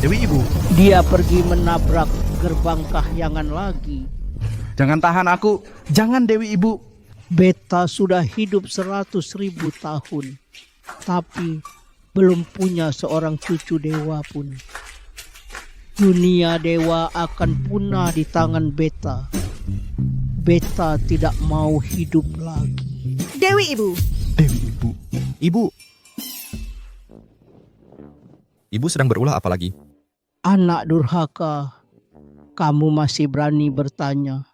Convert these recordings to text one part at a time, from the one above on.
Dewi Ibu, Dia pergi menabrak gerbang kahyangan lagi. jangan tahan aku. Jangan Dewi Ibu. Beta sudah hidup 100.000 tahun, tapi belum punya seorang cucu dewa pun. Dunia dewa akan punah di tangan Beta. Beta tidak mau hidup lagi. Dewi Ibu, Dewi Ibu. Ibu. Ibu sedang berulah apa lagi? Anak durhaka, kamu masih berani bertanya.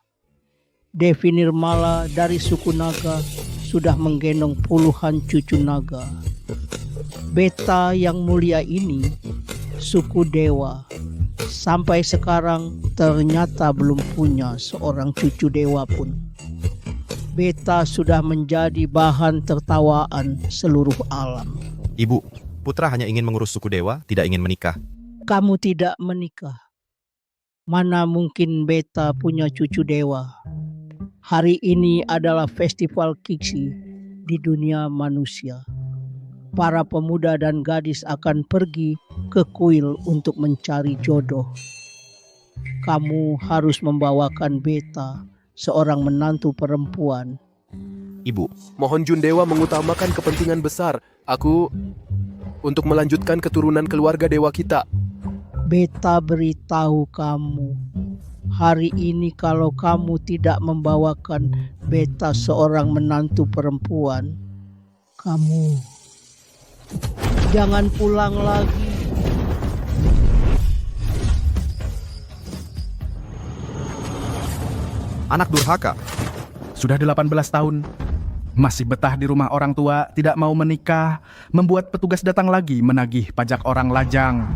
Devi Nirmala dari suku naga sudah menggendong puluhan cucu naga. Beta yang mulia ini, suku dewa, sampai sekarang ternyata belum punya seorang cucu dewa pun. Beta sudah menjadi bahan tertawaan seluruh alam. Ibu, putra hanya ingin mengurus suku dewa, tidak ingin menikah. Kamu tidak menikah. Mana mungkin Beta punya cucu dewa. Hari ini adalah festival Kiksi di dunia manusia. Para pemuda dan gadis akan pergi ke kuil untuk mencari jodoh. Kamu harus membawakan Beta, seorang menantu perempuan. Ibu, Mohon Jun Dewa mengutamakan kepentingan besar. Aku untuk melanjutkan keturunan keluarga dewa kita. Beta beritahu kamu, hari ini kalau kamu tidak membawakan Beta seorang menantu perempuan, kamu jangan pulang lagi. anak durhaka. Sudah 18 tahun. Masih betah di rumah orang tua, tidak mau menikah, membuat petugas datang lagi menagih pajak orang lajang.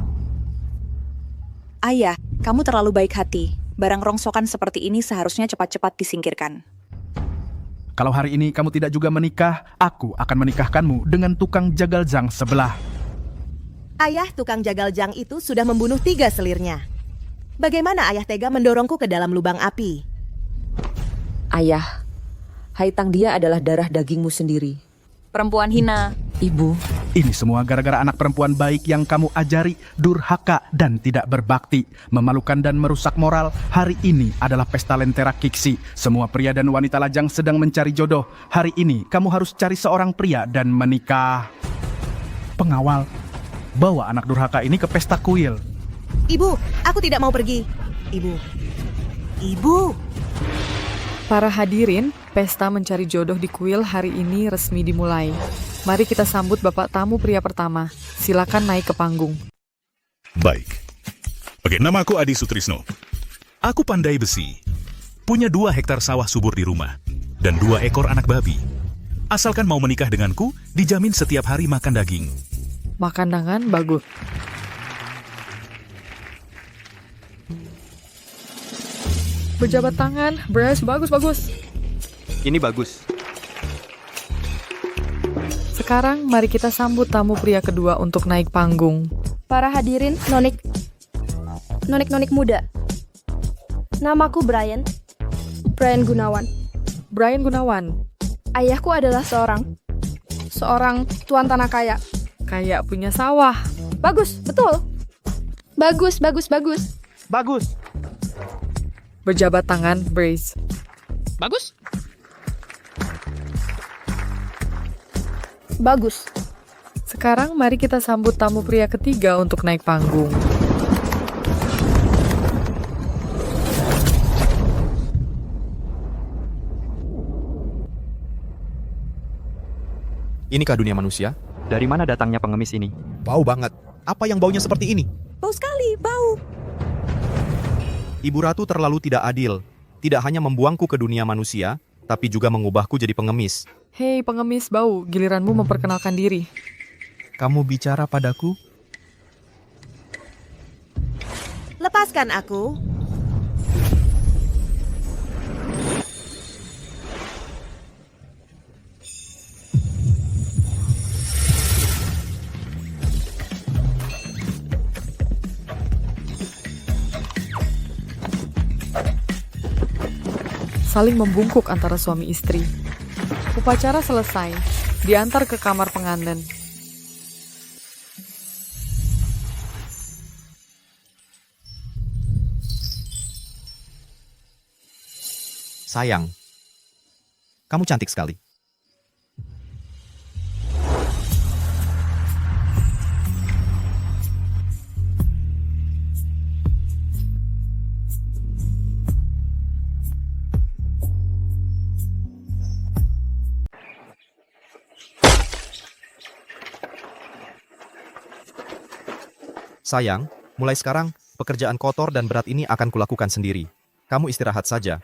ayah, kamu terlalu baik hati. Barang rongsokan seperti ini seharusnya cepat-cepat disingkirkan. Kalau hari ini kamu tidak juga menikah, aku akan menikahkanmu dengan tukang jagaljang sebelah. Ayah tukang jagaljang itu sudah membunuh 3 selirnya. Bagaimana ayah tega mendorongku ke dalam lubang api? Ayah, haitang dia adalah darah dagingmu sendiri. Perempuan hina. Ibu, Ini semua gara-gara anak perempuan baik yang kamu ajari, durhaka dan tidak berbakti, memalukan dan merusak moral. Hari ini adalah pesta lentera Kiksi. Semua pria dan wanita lajang sedang mencari jodoh. Hari ini kamu harus cari seorang pria dan menikah. Pengawal, bawa anak durhaka ini ke pesta kuil. Ibu, aku tidak mau pergi. Ibu. Ibu. Para hadirin, pesta mencari jodoh di kuil hari ini resmi dimulai. Mari kita sambut Bapak tamu pria pertama. Silakan naik ke panggung. Baik. Oke, namaku Adi Sutrisno. Aku pandai besi. Punya 2 hektar sawah subur di rumah. Dan 2 ekor anak babi. Asalkan mau menikah denganku, dijamin setiap hari makan daging. Makanan bagus. Berjabat tangan, Bryce, bagus. Ini bagus. Sekarang mari kita sambut tamu pria kedua untuk naik panggung. Para hadirin, nonik muda. Namaku Brian Gunawan. Brian Gunawan, Ayahku adalah seorang tuan tanah kaya. kayak punya sawah. Bagus, betul. Bagus. Bagus. Berjabat tangan, Bryce. Bagus. Sekarang mari kita sambut tamu pria ketiga untuk naik panggung. Inikah dunia manusia? Dari mana datangnya pengemis ini? Bau banget. Apa yang baunya seperti ini? Bau sekali, bau. Ibu Ratu terlalu tidak adil. Tidak hanya membuangku ke dunia manusia, tapi juga mengubahku jadi pengemis. Hei pengemis bau, giliranmu memperkenalkan diri. Kamu bicara padaku? Lepaskan aku. Saling membungkuk antara suami istri. Upacara selesai, diantar ke kamar pengantin. Sayang, kamu cantik sekali. Sayang, mulai sekarang, pekerjaan kotor dan berat ini akan kulakukan sendiri. Kamu istirahat saja.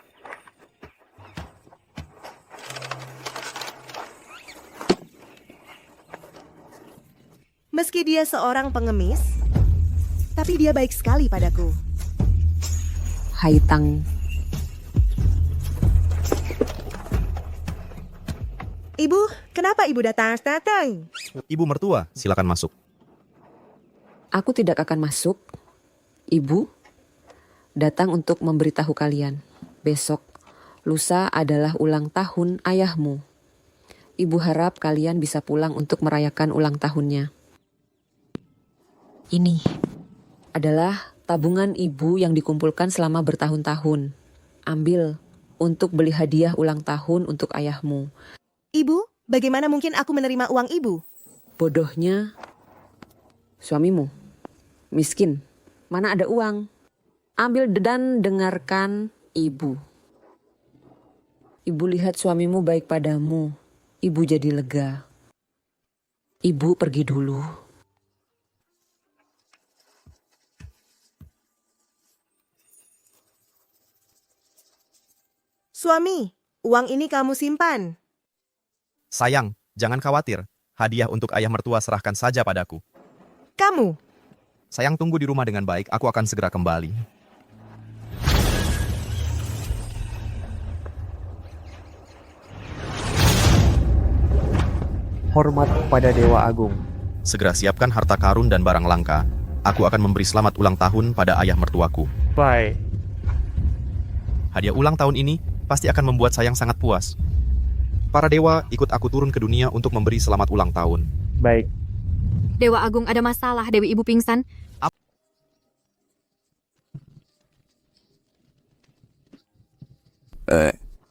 Meski dia seorang pengemis, tapi dia baik sekali padaku. Haitang, Ibu, kenapa ibu datang? Ibu mertua, silakan masuk. aku tidak akan masuk. Ibu datang untuk memberitahu kalian. Besok, lusa adalah ulang tahun ayahmu. Ibu harap kalian bisa pulang untuk merayakan ulang tahunnya. Ini adalah tabungan ibu yang dikumpulkan selama bertahun-tahun. Ambil untuk beli hadiah ulang tahun untuk ayahmu. Ibu, bagaimana mungkin aku menerima uang ibu? Bodohnya suamimu. Miskin. Mana ada uang? Ambil dan dengarkan ibu. Ibu lihat suamimu baik padamu. Ibu jadi lega. Ibu pergi dulu. Suami, uang ini kamu simpan. Sayang, jangan khawatir. Hadiah untuk ayah mertua serahkan saja padaku. Kamu, Sayang tunggu di rumah dengan baik, aku akan segera kembali. Hormat pada Dewa Agung. Segera siapkan harta karun dan barang langka. Aku akan memberi selamat ulang tahun pada ayah mertuaku. Baik. Hadiah ulang tahun ini pasti akan membuat Sayang sangat puas. Para dewa ikut aku turun ke dunia untuk memberi selamat ulang tahun. Baik. Dewa Agung, ada masalah. Dewi Ibu pingsan.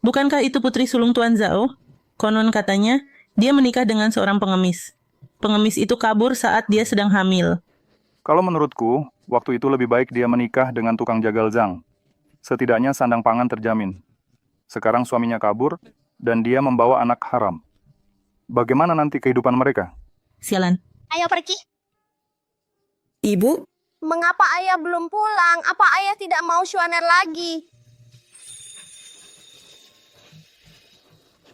Bukankah itu putri sulung Tuan Zhao? Konon katanya, dia menikah dengan seorang pengemis. Pengemis itu kabur saat dia sedang hamil. Kalau menurutku, waktu itu lebih baik dia menikah dengan tukang jagal Zhang. Setidaknya sandang pangan terjamin. Sekarang suaminya kabur, dan dia membawa anak haram. Bagaimana nanti kehidupan mereka? Sialan. Ayo pergi. Ibu, Mengapa ayah belum pulang? Apa ayah tidak mau Suaner lagi?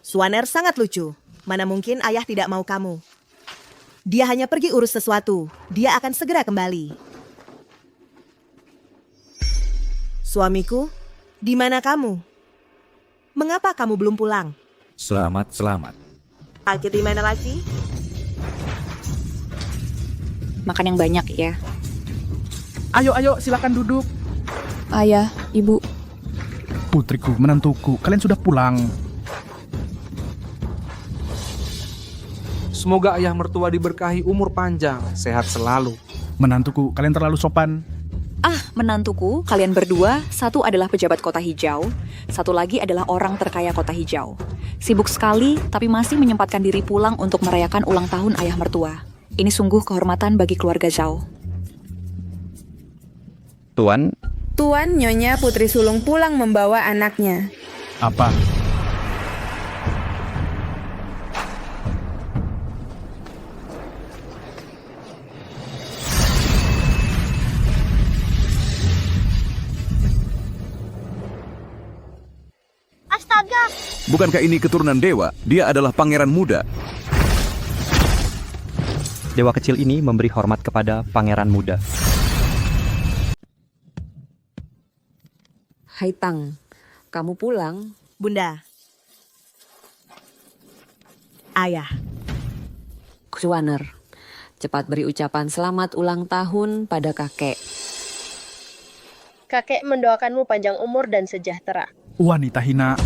Suaner sangat lucu. Mana mungkin ayah tidak mau kamu. Dia hanya pergi urus sesuatu. Dia akan segera kembali. Suamiku, di mana kamu? Mengapa kamu belum pulang? Selamat. Sakit di mana lagi? Makan yang banyak ya. Ayo, silakan duduk. Ayah, Ibu. Putriku, menantuku, kalian sudah pulang. Semoga ayah mertua diberkahi umur panjang, sehat selalu. Menantuku, kalian terlalu sopan. Menantuku, kalian berdua, satu adalah pejabat kota hijau, satu lagi adalah orang terkaya kota hijau. Sibuk sekali, tapi masih menyempatkan diri pulang untuk merayakan ulang tahun ayah mertua. Ini sungguh kehormatan bagi keluarga Zhao. Tuan, Nyonya Putri Sulung pulang membawa anaknya. Apa? Astaga! Bukankah ini keturunan dewa? Dia adalah pangeran muda. Dewa kecil ini memberi hormat kepada pangeran muda. Haitang, kamu pulang? Bunda. Ayah. Suaner, cepat beri ucapan selamat ulang tahun pada kakek. Kakek mendoakanmu panjang umur dan sejahtera. Wanita hina.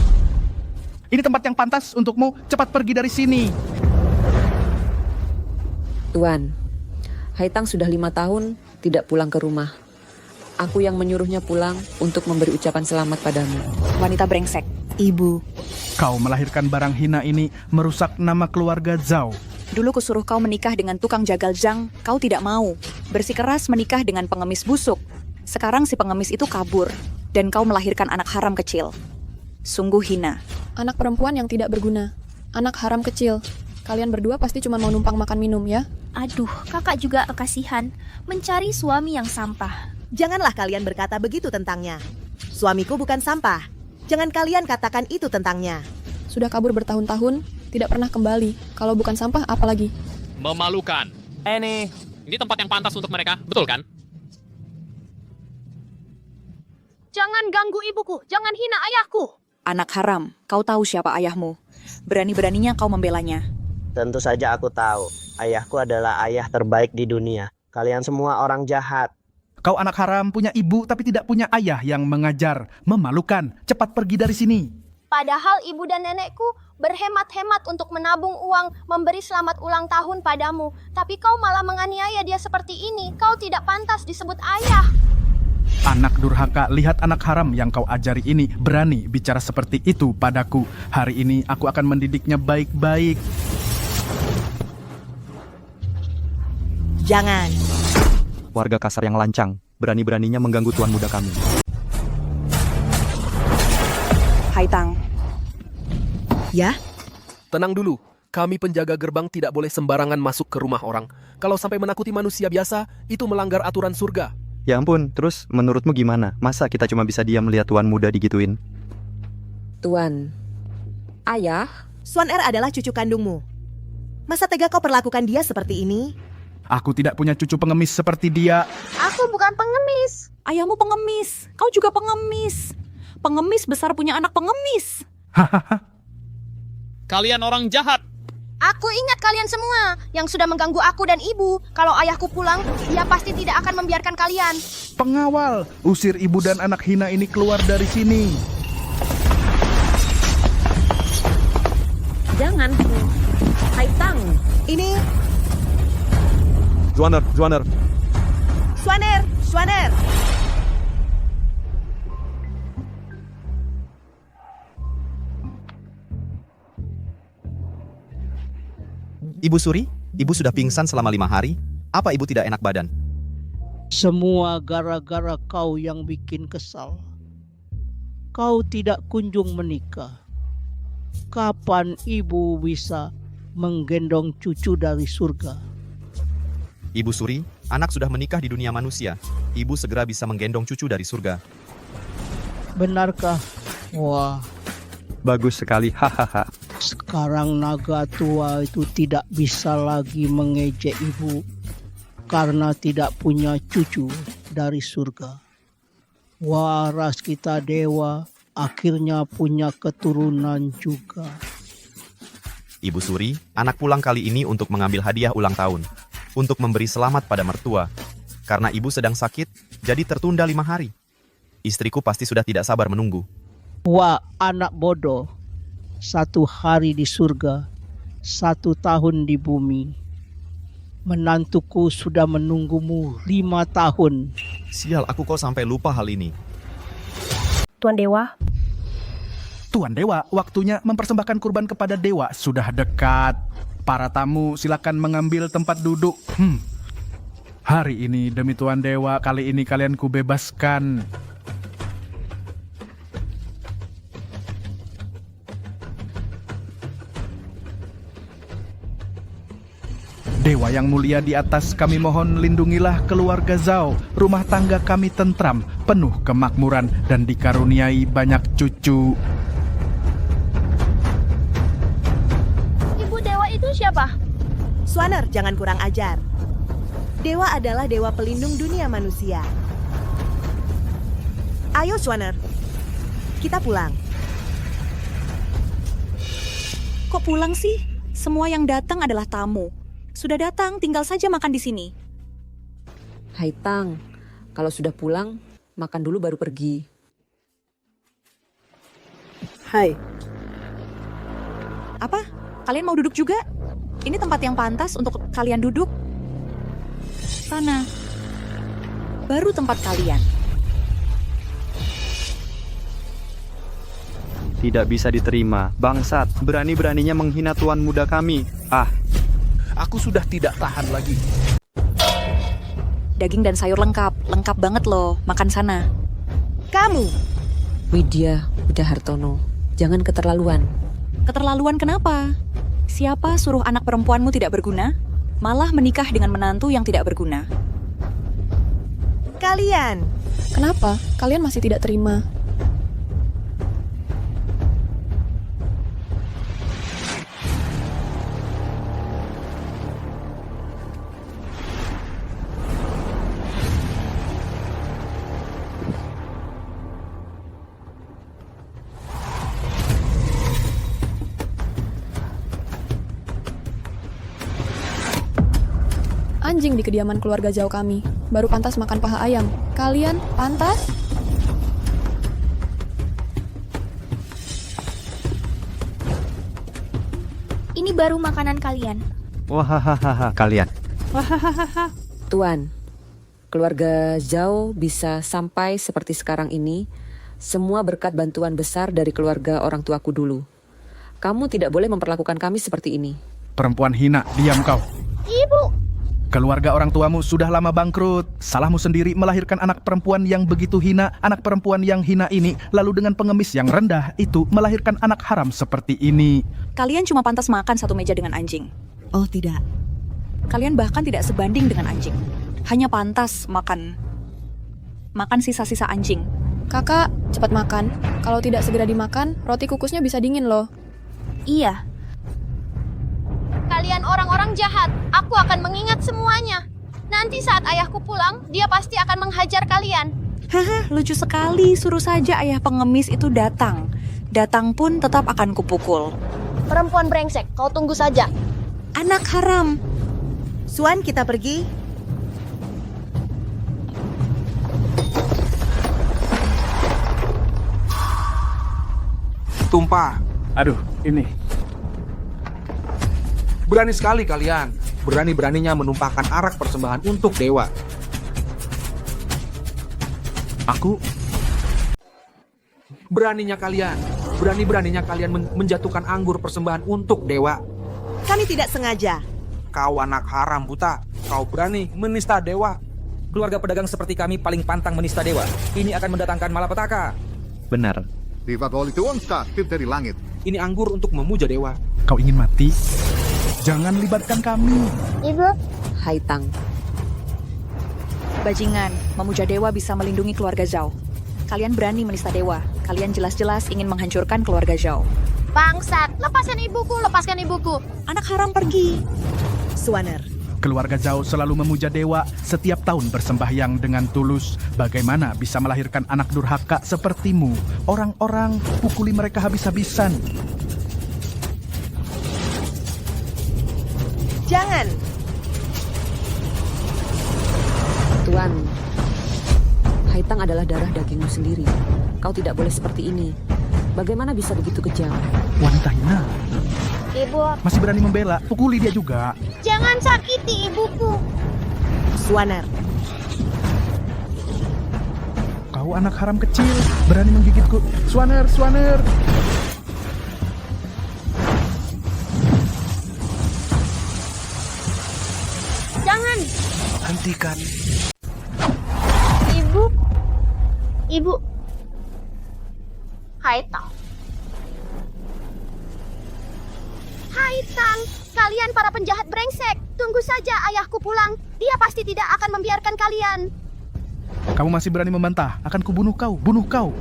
Ini tempat yang pantas untukmu. Cepat pergi dari sini. Tuan, Haitang sudah 5 tahun tidak pulang ke rumah. Aku yang menyuruhnya pulang untuk memberi ucapan selamat padamu. Wanita brengsek. Ibu. Kau melahirkan barang hina ini merusak nama keluarga Zhao. Dulu kusuruh kau menikah dengan tukang jagal Zhang, kau tidak mau. Bersikeras menikah dengan pengemis busuk. Sekarang si pengemis itu kabur, dan kau melahirkan anak haram kecil. Sungguh hina. Anak perempuan yang tidak berguna. Anak haram kecil. Kalian berdua pasti cuma mau numpang makan minum ya? Aduh, kakak juga kasihan. Mencari suami yang sampah. Janganlah kalian berkata begitu tentangnya. Suamiku bukan sampah. Jangan kalian katakan itu tentangnya. Sudah kabur bertahun-tahun, tidak pernah kembali. Kalau bukan sampah, apalagi? Memalukan. Ini tempat yang pantas untuk mereka, betul kan? Jangan ganggu ibuku, jangan hina ayahku. Anak haram, kau tahu siapa ayahmu. Berani-beraninya kau membelanya. Tentu saja aku tahu. Ayahku adalah ayah terbaik di dunia. Kalian semua orang jahat. Kau anak haram punya ibu tapi tidak punya ayah yang mengajar. Memalukan. Cepat pergi dari sini. Padahal ibu dan nenekku berhemat-hemat untuk menabung uang memberi selamat ulang tahun padamu. Tapi kau malah menganiaya dia seperti ini. Kau tidak pantas disebut ayah. Anak durhaka, lihat anak haram yang kau ajari ini berani bicara seperti itu padaku. Hari ini aku akan mendidiknya baik-baik. Jangan. Warga kasar yang lancang, berani-beraninya mengganggu tuan muda kami. Haitang. Ya? Tenang dulu. Kami penjaga gerbang tidak boleh sembarangan masuk ke rumah orang. Kalau sampai menakuti manusia biasa, itu melanggar aturan surga. Ya ampun, terus menurutmu gimana? Masa kita cuma bisa diam melihat tuan muda digituin? Tuan, ayah? Swan-er adalah cucu kandungmu. Masa tega kau perlakukan dia seperti ini? Aku tidak punya cucu pengemis seperti dia. Aku bukan pengemis. Ayahmu pengemis. Kau juga pengemis. Pengemis besar punya anak pengemis. Kalian orang jahat. Aku ingat kalian semua yang sudah mengganggu aku dan ibu. Kalau ayahku pulang, dia pasti tidak akan membiarkan kalian. Pengawal, usir ibu dan anak hina ini keluar dari sini. Jangan. Haitang. Ini... Zwaner. Swan-er. Ibu Suri, ibu sudah pingsan selama 5 hari. Apa ibu tidak enak badan? Semua gara-gara kau yang bikin kesal. Kau tidak kunjung menikah. Kapan ibu bisa menggendong cucu dari surga? Ibu Suri, anak sudah menikah di dunia manusia. Ibu segera bisa menggendong cucu dari surga. Benarkah? Wah. Bagus sekali, hahaha. Sekarang naga tua itu tidak bisa lagi mengejek ibu karena tidak punya cucu dari surga. Waras kita dewa akhirnya punya keturunan juga. Ibu Suri, anak pulang kali ini untuk mengambil hadiah ulang tahun. Untuk memberi selamat pada mertua. Karena ibu sedang sakit, jadi tertunda 5 hari. Istriku pasti sudah tidak sabar menunggu. Wah, anak bodoh. 1 hari di surga, 1 tahun di bumi. Menantuku sudah menunggumu 5 tahun. Sial, aku kok sampai lupa hal ini. Tuan Dewa. Tuan Dewa, waktunya mempersembahkan kurban kepada dewa sudah dekat. Para tamu silakan mengambil tempat duduk. Hari ini demi Tuan Dewa, kali ini kalian kubebaskan. Dewa yang mulia di atas, kami mohon lindungilah keluarga Zhao. Rumah tangga kami tentram, penuh kemakmuran, dan dikaruniai banyak cucu. Ibu Dewa itu siapa? Swan-er, jangan kurang ajar. Dewa adalah dewa pelindung dunia manusia. Ayo Swan-er, kita pulang. Kok pulang sih? Semua yang datang adalah tamu. Sudah datang, tinggal saja makan di sini. Haitang, kalau sudah pulang, makan dulu baru pergi. Hai. Apa? Kalian mau duduk juga? Ini tempat yang pantas untuk kalian duduk. Sana. Baru tempat kalian. Tidak bisa diterima. Bangsat, berani-beraninya menghina tuan muda kami. Ah, Aku sudah tidak tahan lagi. Daging dan sayur lengkap banget loh, makan sana. Kamu, Widya Widahartono, jangan keterlaluan. Keterlaluan kenapa? Siapa suruh anak perempuanmu tidak berguna? Malah menikah dengan menantu yang tidak berguna. kalian. Kenapa? Kalian masih tidak terima? Anjing di kediaman keluarga jauh kami. Baru pantas makan paha ayam. Kalian pantas? Ini baru makanan kalian. wahahaha kalian. Tuan, keluarga Zhao bisa sampai seperti sekarang ini, semua berkat bantuan besar dari keluarga orang tuaku dulu. Kamu tidak boleh memperlakukan kami seperti ini. Perempuan hina, diam kau. Ibu, Keluarga orang tuamu sudah lama bangkrut. Salahmu sendiri melahirkan anak perempuan yang begitu hina. Anak perempuan yang hina ini, lalu dengan pengemis yang rendah itu, melahirkan anak haram seperti ini. Kalian cuma pantas makan satu meja dengan anjing. Oh tidak. Kalian bahkan tidak sebanding dengan anjing. Hanya pantas makan sisa-sisa anjing. Kakak, cepat makan. Kalau tidak segera dimakan, roti kukusnya bisa dingin loh. iya. Kalian orang-orang jahat. Aku akan mengingat semuanya. Nanti saat ayahku pulang, dia pasti akan menghajar kalian. Haha, lucu sekali. Suruh saja ayah pengemis itu datang. Datang pun tetap akan kupukul. Perempuan brengsek, kau tunggu saja. Anak haram. Suan, kita pergi. Tumpah. Aduh, ini. Berani sekali kalian. Berani-beraninya menumpahkan arak persembahan untuk dewa. Aku Beraninya kalian. Berani-beraninya kalian menjatuhkan anggur persembahan untuk dewa. Kami tidak sengaja. Kau anak haram buta. Kau berani menista dewa. Keluarga pedagang seperti kami paling pantang menista dewa. Ini akan mendatangkan malapetaka. Benar. Tivat wali Tuhan takdir dari langit. Ini anggur untuk memuja dewa. Kau ingin mati? Jangan libatkan kami. Ibu, Haitang, Bajingan, memuja dewa bisa melindungi keluarga Zhao. Kalian berani menista dewa. Kalian jelas-jelas ingin menghancurkan keluarga Zhao. bangsat, lepaskan ibuku. Anak haram pergi. Suaner. Keluarga Zhao selalu memuja dewa, setiap tahun bersembahyang dengan tulus. Bagaimana bisa melahirkan anak durhaka sepertimu? Orang-orang pukuli mereka habis-habisan. Jangan. Tuan, Haitang adalah darah dagingmu sendiri. Kau tidak boleh seperti ini. Bagaimana bisa begitu kejam? Wanita hina. Ibu, Masih berani membela, pukuli dia juga. jangan sakiti ibuku. Suaner. Kau anak haram kecil, berani menggigitku. Suaner. Jangan. Hentikan. Ibu. Haitang, kalian para penjahat brengsek. Tunggu saja ayahku pulang. Dia pasti tidak akan membiarkan kalian. Kamu masih berani membantah, akan kubunuh kau, bunuh kau.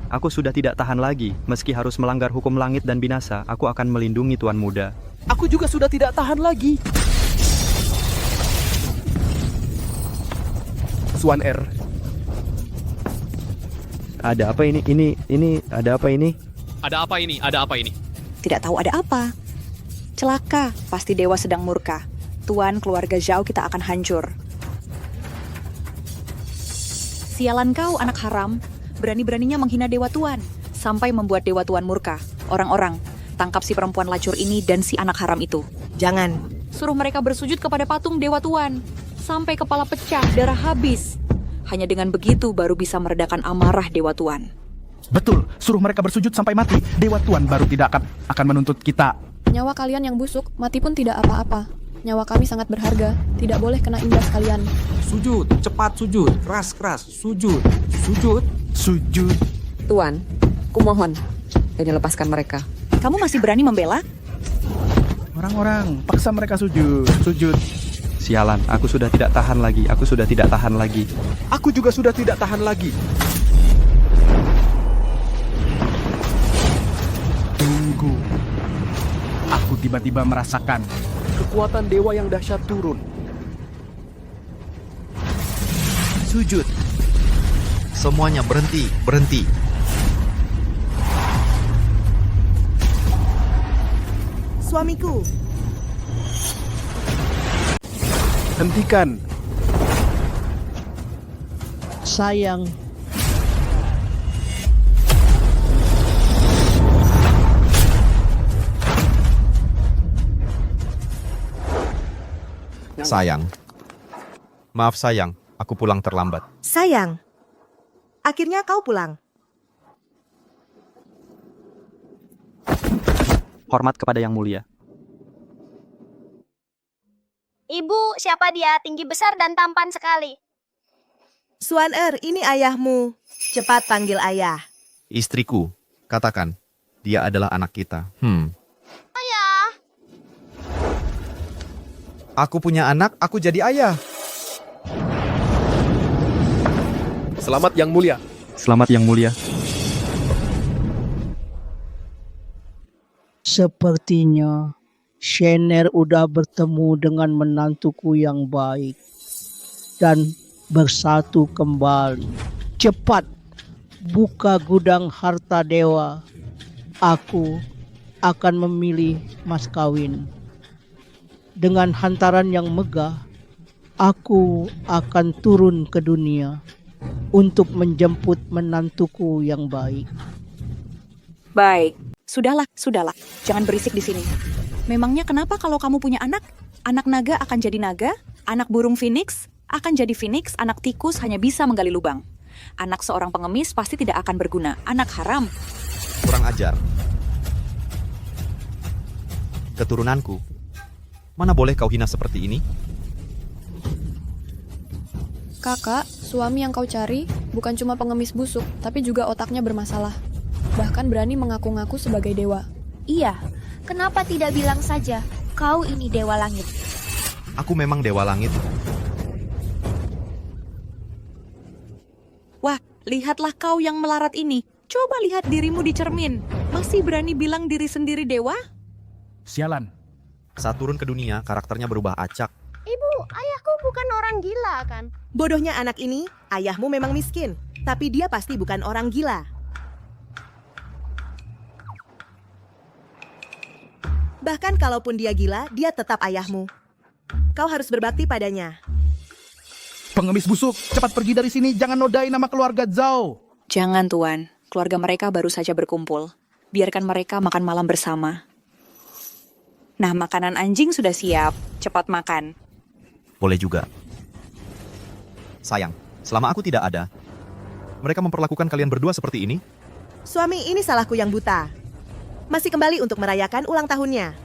Aku sudah tidak tahan lagi. Meski harus melanggar hukum langit dan binasa, aku akan melindungi tuan muda. Aku juga sudah tidak tahan lagi. Suan R. Ada apa ini? Ini ada apa ini? Ada apa ini? Tidak tahu ada apa. Celaka, pasti dewa sedang murka. Tuan, keluarga Zhao kita akan hancur. Sialan kau, anak haram. Berani-beraninya menghina dewa tuan. Sampai membuat dewa tuan murka. Orang-orang, tangkap si perempuan lacur ini dan si anak haram itu. Jangan. Suruh mereka bersujud kepada patung dewa tuan. Sampai kepala pecah, darah habis. Hanya dengan begitu baru bisa meredakan amarah Dewa Tuan. Betul, suruh mereka bersujud sampai mati. Dewa Tuan baru tidak akan menuntut kita. Nyawa kalian yang busuk, mati pun tidak apa-apa. Nyawa kami sangat berharga, tidak boleh kena imbas kalian. Sujud, cepat sujud, keras-keras, sujud, sujud. Sujud. Tuan, kumohon, ini lepaskan mereka. Kamu masih berani membela? Orang-orang, paksa mereka sujud, sujud. Sialan, aku sudah tidak tahan lagi. Aku sudah tidak tahan lagi. Aku juga sudah tidak tahan lagi. Tunggu. Aku tiba-tiba merasakan Kekuatan dewa yang dahsyat turun. Sujud. Semuanya berhenti, berhenti. Suamiku, Hentikan. Sayang, Sayang. Maaf sayang, aku pulang terlambat. sayang. Akhirnya kau pulang. Hormat kepada Yang Mulia. Ibu, siapa dia? Tinggi besar dan tampan sekali. Suan ini ayahmu. Cepat panggil ayah. Istriku, katakan, dia adalah anak kita. Ayah. Aku punya anak, aku jadi ayah. Selamat Yang Mulia. Selamat Yang Mulia. sepertinya Shener udah bertemu dengan menantuku yang baik dan bersatu kembali. Cepat buka gudang harta dewa. Aku akan memilih mas kawin. Dengan hantaran yang megah, aku akan turun ke dunia untuk menjemput menantuku yang baik. Baik, sudahlah. Jangan berisik di sini. Memangnya kenapa kalau kamu punya anak naga akan jadi naga, anak burung phoenix akan jadi phoenix, anak tikus hanya bisa menggali lubang. Anak seorang pengemis pasti tidak akan berguna, anak haram. Kurang ajar. Keturunanku, mana boleh kau hina seperti ini? Kakak, suami yang kau cari bukan cuma pengemis busuk, tapi juga otaknya bermasalah. Bahkan berani mengaku-ngaku sebagai dewa. Iya, kenapa tidak bilang saja, kau ini dewa langit? Aku memang dewa langit. Wah, lihatlah kau yang melarat ini. Coba lihat dirimu di cermin. Masih berani bilang diri sendiri dewa? Sialan. Saat turun ke dunia, karakternya berubah acak. Ibu, ayahku bukan orang gila kan? Bodohnya anak ini, ayahmu memang miskin, tapi dia pasti bukan orang gila. Bahkan kalaupun dia gila, dia tetap ayahmu. Kau harus berbakti padanya. Pengemis busuk, cepat pergi dari sini, jangan nodai nama keluarga Zhao. Jangan Tuan, keluarga mereka baru saja berkumpul. Biarkan mereka makan malam bersama. Nah, makanan anjing sudah siap, cepat makan. Boleh juga. Sayang, selama aku tidak ada, mereka memperlakukan kalian berdua seperti ini? Suami, ini salahku yang buta. Masih kembali untuk merayakan ulang tahunnya.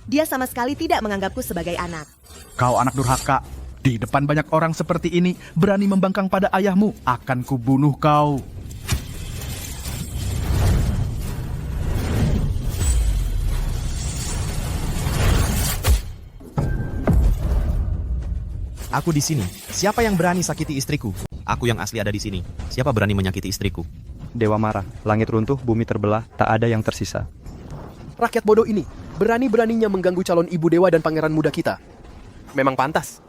Dia sama sekali tidak menganggapku sebagai anak. Kau anak durhaka, di depan banyak orang seperti ini, berani membangkang pada ayahmu, akan kubunuh kau. Aku di sini. Siapa yang berani sakiti istriku? Aku yang asli ada di sini. Siapa berani menyakiti istriku? Dewa marah, langit runtuh, bumi terbelah, tak ada yang tersisa. Rakyat bodoh ini berani-beraninya mengganggu calon ibu dewa dan pangeran muda kita. Memang pantas.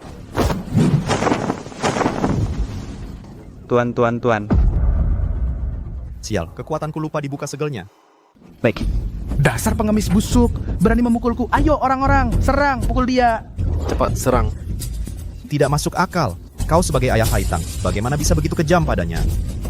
Tuan. Sial, kekuatanku lupa dibuka segelnya. Baik. Dasar pengemis busuk, berani memukulku. Ayo orang-orang, serang, pukul dia. Cepat serang. Tidak masuk akal. Kau sebagai ayah Haitang, bagaimana bisa begitu kejam padanya?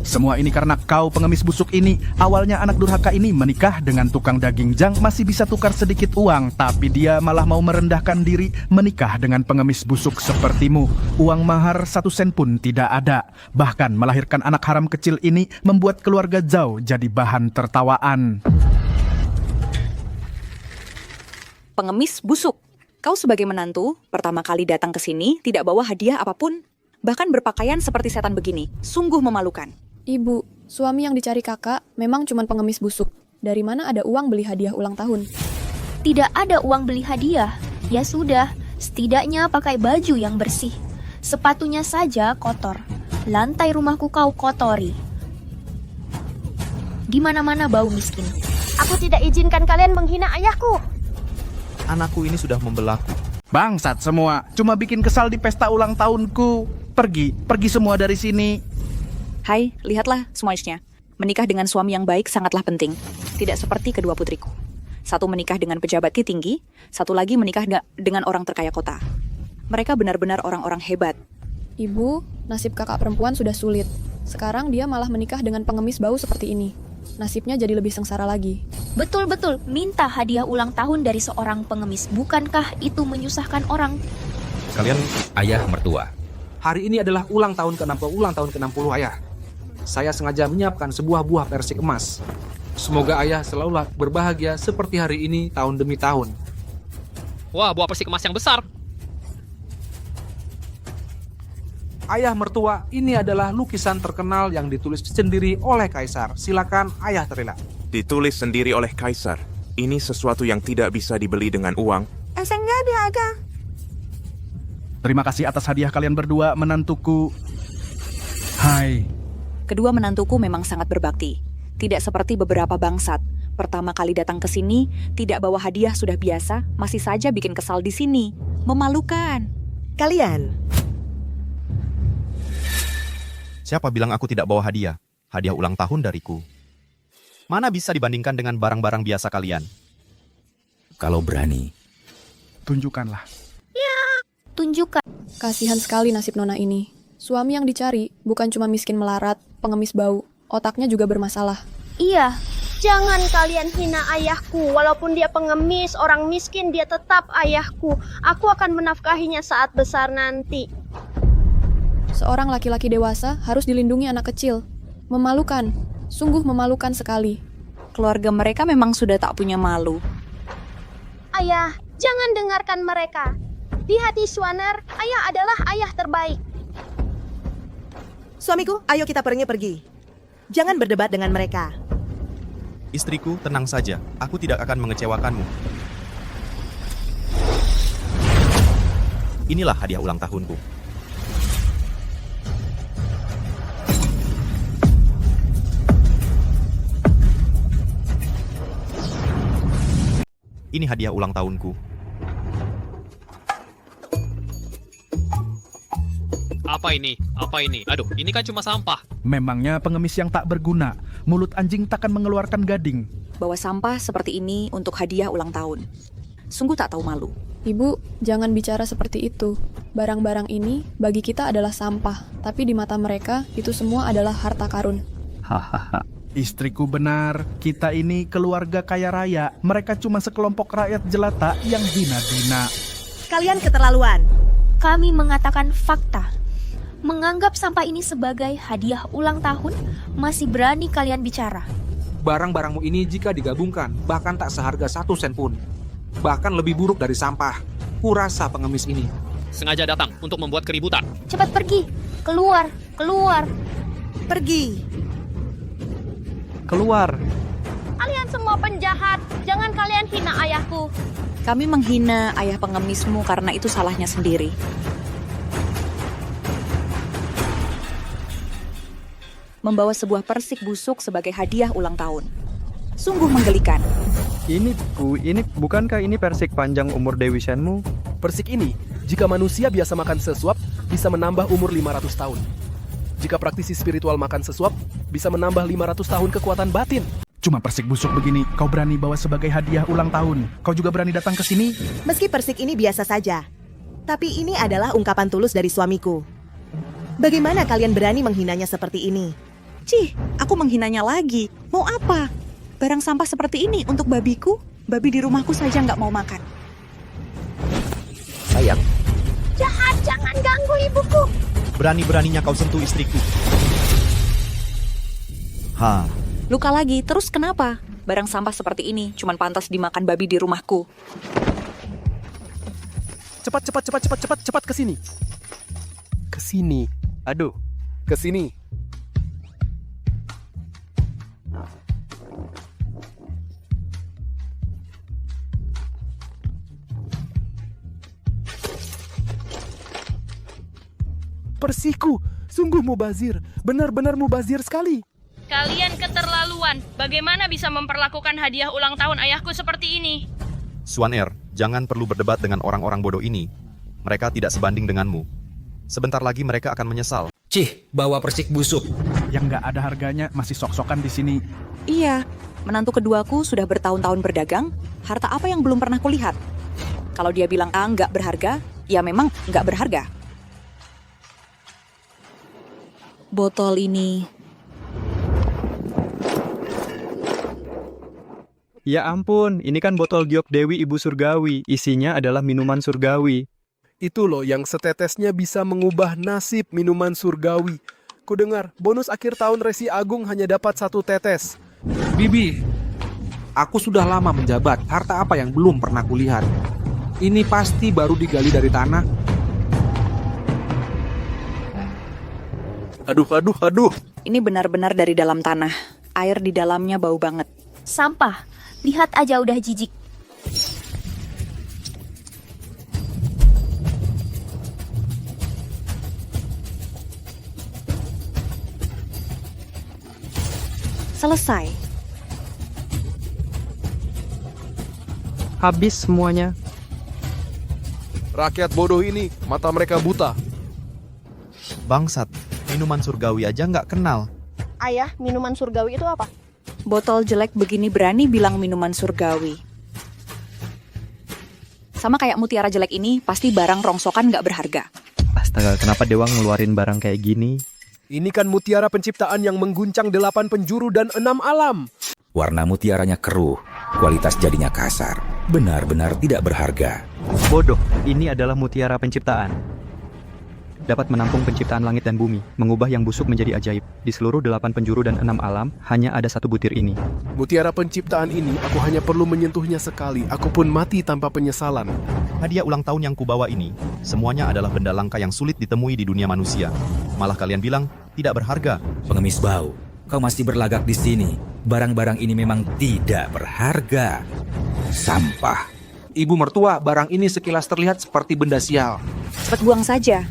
Semua ini karena kau pengemis busuk ini. Awalnya anak durhaka ini menikah dengan tukang daging jang masih bisa tukar sedikit uang, tapi dia malah mau merendahkan diri menikah dengan pengemis busuk sepertimu. Uang mahar 1 sen pun tidak ada. Bahkan melahirkan anak haram kecil ini membuat keluarga Zhao jadi bahan tertawaan. Pengemis busuk. Kau sebagai menantu, pertama kali datang ke sini tidak bawa hadiah apapun. Bahkan berpakaian seperti setan begini. Sungguh memalukan. Ibu, suami yang dicari kakak memang cuma pengemis busuk. Dari mana ada uang beli hadiah ulang tahun? Tidak ada uang beli hadiah. Ya sudah, setidaknya pakai baju yang bersih. Sepatunya saja kotor. Lantai rumahku kau kotori. Di mana-mana bau miskin. Aku tidak izinkan kalian menghina ayahku. Anakku ini sudah membelaku. Bangsat semua, cuma bikin kesal di pesta ulang tahunku. Pergi semua dari sini. Hai, lihatlah semuanya. Menikah dengan suami yang baik sangatlah penting. Tidak seperti kedua putriku. Satu menikah dengan pejabat tinggi, satu lagi menikah dengan orang terkaya kota. Mereka benar-benar orang-orang hebat. Ibu, nasib kakak perempuan sudah sulit. Sekarang dia malah menikah dengan pengemis bau seperti ini. Nasibnya jadi lebih sengsara lagi. Betul-betul, minta hadiah ulang tahun dari seorang pengemis. Bukankah itu menyusahkan orang? Kalian ayah mertua. Hari ini adalah ulang tahun ke-60 ayah. Saya sengaja menyiapkan sebuah buah persik emas. Semoga ayah selalu berbahagia seperti hari ini tahun demi tahun. Wah, buah persik emas yang besar. Ayah mertua, ini adalah lukisan terkenal yang ditulis sendiri oleh Kaisar. Silakan ayah terlihat. Ditulis sendiri oleh Kaisar. Ini sesuatu yang tidak bisa dibeli dengan uang. Terima kasih atas hadiah kalian berdua, menantuku. Hai. Kedua menantuku memang sangat berbakti. Tidak seperti beberapa bangsat. Pertama kali datang ke sini, tidak bawa hadiah sudah biasa, masih saja bikin kesal di sini. Memalukan. Kalian. Siapa bilang aku tidak bawa hadiah? Hadiah ulang tahun dariku. Mana bisa dibandingkan dengan barang-barang biasa kalian? Kalau berani. Tunjukkanlah. Tunjukkan. Kasihan sekali nasib nona ini. Suami yang dicari bukan cuma miskin melarat, pengemis bau, otaknya juga bermasalah. Iya, jangan kalian hina ayahku. Walaupun dia pengemis, orang miskin, dia tetap ayahku. Aku akan menafkahinya saat besar nanti. Seorang laki-laki dewasa harus dilindungi anak kecil. Memalukan, sungguh memalukan sekali. Keluarga mereka memang sudah tak punya malu. Ayah, jangan dengarkan mereka. Di hati Swanner, ayah adalah ayah terbaik. Suamiku, ayo kita pergi. Jangan berdebat dengan mereka. Istriku, tenang saja. Aku tidak akan mengecewakanmu. Inilah hadiah ulang tahunku. Ini hadiah ulang tahunku. Apa ini? Aduh, ini kan cuma sampah. Memangnya pengemis yang tak berguna. Mulut anjing takkan mengeluarkan gading. Bawa sampah seperti ini untuk hadiah ulang tahun. Sungguh tak tahu malu. Ibu, jangan bicara seperti itu. Barang-barang ini bagi kita adalah sampah, tapi di mata mereka itu semua adalah harta karun. Hahaha. Istriku benar, kita ini keluarga kaya raya. Mereka cuma sekelompok rakyat jelata yang hina-hina. Kalian keterlaluan. Kami mengatakan fakta. Menganggap sampah ini sebagai hadiah ulang tahun, masih berani kalian bicara. Barang-barangmu ini jika digabungkan, bahkan tak seharga 1 sen pun. Bahkan lebih buruk dari sampah. Kurasa pengemis ini Sengaja datang untuk membuat keributan. Cepat pergi. Keluar. Pergi. Keluar. Kalian semua penjahat. Jangan kalian hina ayahku. Kami menghina ayah pengemismu karena itu salahnya sendiri. Membawa sebuah persik busuk sebagai hadiah ulang tahun. Sungguh menggelikan. Ini bukankah ini persik panjang umur Dewi Shenmu? Persik ini, jika manusia biasa makan sesuap, bisa menambah umur 500 tahun. Jika praktisi spiritual makan sesuap, bisa menambah 500 tahun kekuatan batin. Cuma persik busuk begini, kau berani bawa sebagai hadiah ulang tahun. Kau juga berani datang ke sini? Meski persik ini biasa saja, tapi ini adalah ungkapan tulus dari suamiku. Bagaimana kalian berani menghinanya seperti ini? Cih, aku menghinanya lagi. Mau apa? Barang sampah seperti ini untuk babiku? Babi di rumahku saja nggak mau makan. Sayang, Jahat, jangan ganggu ibuku. berani-beraninya kau sentuh istriku. Luka lagi, terus kenapa? Barang sampah seperti ini cuman pantas dimakan babi di rumahku. Cepat ke sini. Ke sini. Aduh, ke sini. Persiku, sungguh mubazir. Benar-benar mubazir sekali. Kalian keterlaluan. Bagaimana bisa memperlakukan hadiah ulang tahun ayahku seperti ini? Suan Er, jangan perlu berdebat dengan orang-orang bodoh ini. Mereka tidak sebanding denganmu. Sebentar lagi mereka akan menyesal. Cih, bawa persik busuk. Yang nggak ada harganya masih sok-sokan di sini. Iya, menantu keduaku sudah bertahun-tahun berdagang. Harta apa yang belum pernah kulihat? Kalau dia bilang A nggak berharga, ya memang nggak berharga. Botol ini. Ya ampun, ini kan botol giok Dewi Ibu Surgawi. Isinya adalah minuman surgawi. Itu loh yang setetesnya bisa mengubah nasib minuman surgawi. Kudengar, bonus akhir tahun Resi Agung hanya dapat 1 tetes. Bibi, aku sudah lama menjabat. Harta apa yang belum pernah kulihat? Ini pasti baru digali dari tanah. Aduh. Ini benar-benar dari dalam tanah. Air di dalamnya bau banget. Sampah. Lihat aja udah jijik. Selesai. Habis semuanya. Rakyat bodoh ini, mata mereka buta. Bangsat, minuman surgawi aja nggak kenal. Ayah, minuman surgawi itu apa? Botol jelek begini berani bilang minuman surgawi. Sama kayak mutiara jelek ini, pasti barang rongsokan nggak berharga. Astaga, kenapa Dewa ngeluarin barang kayak gini? Ini kan mutiara penciptaan yang mengguncang 8 penjuru dan 6 alam. Warna mutiaranya keruh, kualitas jadinya kasar. Benar-benar tidak berharga. Bodoh, ini adalah mutiara penciptaan. Dapat menampung penciptaan langit dan bumi, mengubah yang busuk menjadi ajaib. Di seluruh 8 penjuru dan 6 alam, hanya ada 1 butir ini. Mutiara penciptaan ini, aku hanya perlu menyentuhnya sekali. Aku pun mati tanpa penyesalan. Hadiah ulang tahun yang kubawa ini, semuanya adalah benda langka yang sulit ditemui di dunia manusia. Malah kalian bilang, tidak berharga. Pengemis bau, kau masih berlagak di sini. Barang-barang ini memang tidak berharga. Sampah. Ibu mertua, barang ini sekilas terlihat seperti benda sial. Cepat buang saja.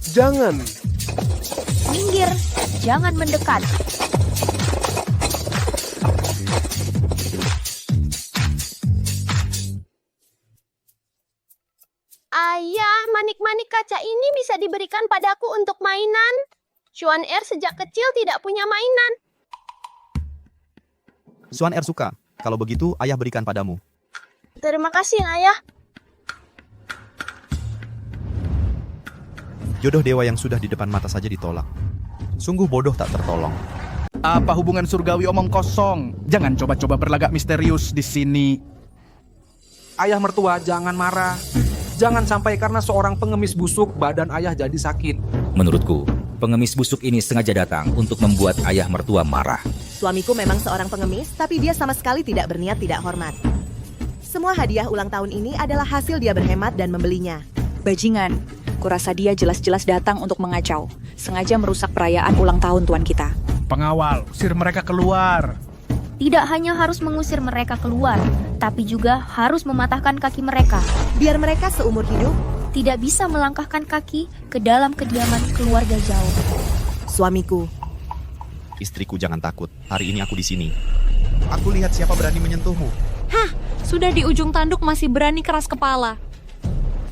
Jangan. Minggir, jangan mendekat. Ayah, manik-manik kaca ini bisa diberikan padaku untuk mainan. Suan Er sejak kecil tidak punya mainan. Suan Er suka. Kalau begitu, ayah berikan padamu. Terima kasih, Ayah. Jodoh dewa yang sudah di depan mata saja ditolak. Sungguh bodoh tak tertolong. Apa hubungan surgawi omong kosong? Jangan coba-coba berlagak misterius di sini. Ayah mertua, jangan marah. Jangan sampai karena seorang pengemis busuk, badan ayah jadi sakit. Menurutku, pengemis busuk ini sengaja datang untuk membuat ayah mertua marah. Suamiku memang seorang pengemis, tapi dia sama sekali tidak berniat tidak hormat. Semua hadiah ulang tahun ini adalah hasil dia berhemat dan membelinya. Bajingan, kurasa dia jelas-jelas datang untuk mengacau. Sengaja merusak perayaan ulang tahun tuan kita. Pengawal, usir mereka keluar. Tidak hanya harus mengusir mereka keluar, tapi juga harus mematahkan kaki mereka. Biar mereka seumur hidup tidak bisa melangkahkan kaki ke dalam kediaman keluarga jauh. Suamiku. Istriku, jangan takut. Hari ini aku di sini. Aku lihat siapa berani menyentuhmu. Hah, sudah di ujung tanduk masih berani keras kepala.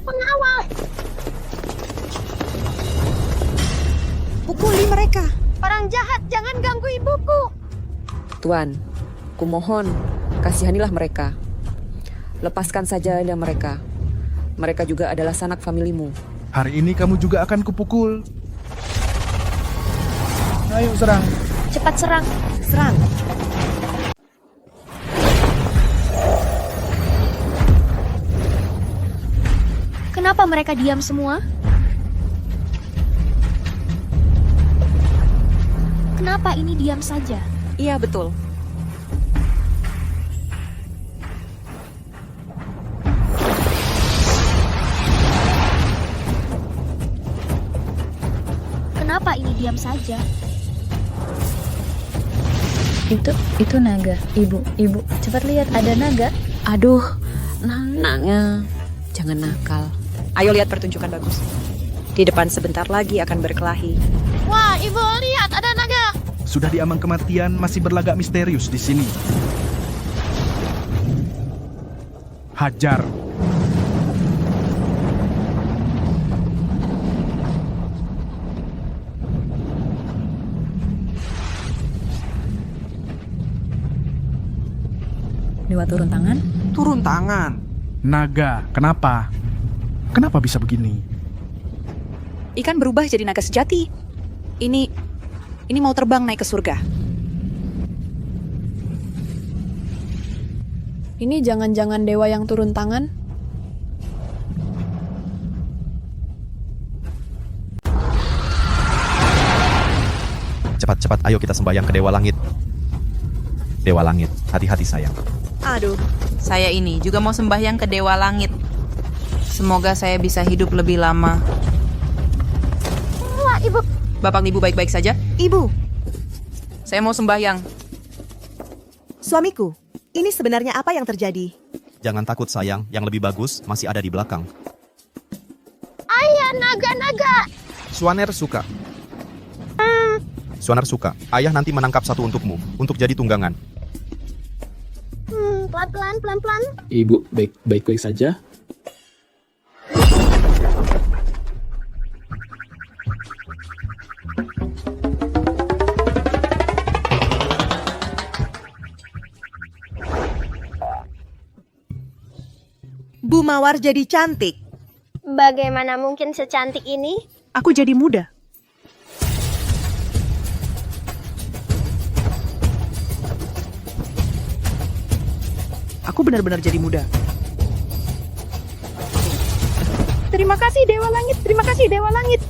Pengawal! Pukuli mereka. Orang jahat, jangan ganggu ibuku. Tuan, kumohon, kasihanilah mereka. Lepaskan saja mereka. Mereka juga adalah sanak familimu. Hari ini kamu juga akan kupukul. Ayo serang. Cepat serang. Serang. Kenapa mereka diam semua? Kenapa ini diam saja? Iya, betul. Kenapa ini diam saja? Itu naga. Ibu, cepat lihat, ada naga. Aduh, nanaknya. Jangan nakal. Ayo lihat pertunjukan bagus. Di depan sebentar lagi akan berkelahi. Wah, Ibu, lihat ada naga. Sudah diambang kematian, masih berlagak misterius di sini. Hajar. Dewa turun tangan. Turun tangan. Naga, kenapa? Kenapa bisa begini? Ikan berubah jadi naga sejati. Ini mau terbang naik ke surga. Ini jangan-jangan dewa yang turun tangan? Cepat-cepat, ayo kita sembahyang ke Dewa Langit. Dewa Langit, hati-hati sayang. Aduh. Saya ini juga mau sembahyang ke Dewa Langit. Semoga saya bisa hidup lebih lama. Wah, Ibu. Bapak Ibu baik-baik saja? Ibu. Saya mau sembahyang. Suamiku, ini sebenarnya apa yang terjadi? Jangan takut sayang, yang lebih bagus masih ada di belakang. Ayah, naga-naga. Swaner suka. Swaner suka. Ayah nanti menangkap satu untukmu, untuk jadi tunggangan. Pelan-pelan. Ibu baik-baik saja? Bu Mawar jadi cantik. Bagaimana mungkin secantik ini? Aku jadi muda. Aku benar-benar jadi muda. Terima kasih Dewa Langit, terima kasih Dewa Langit.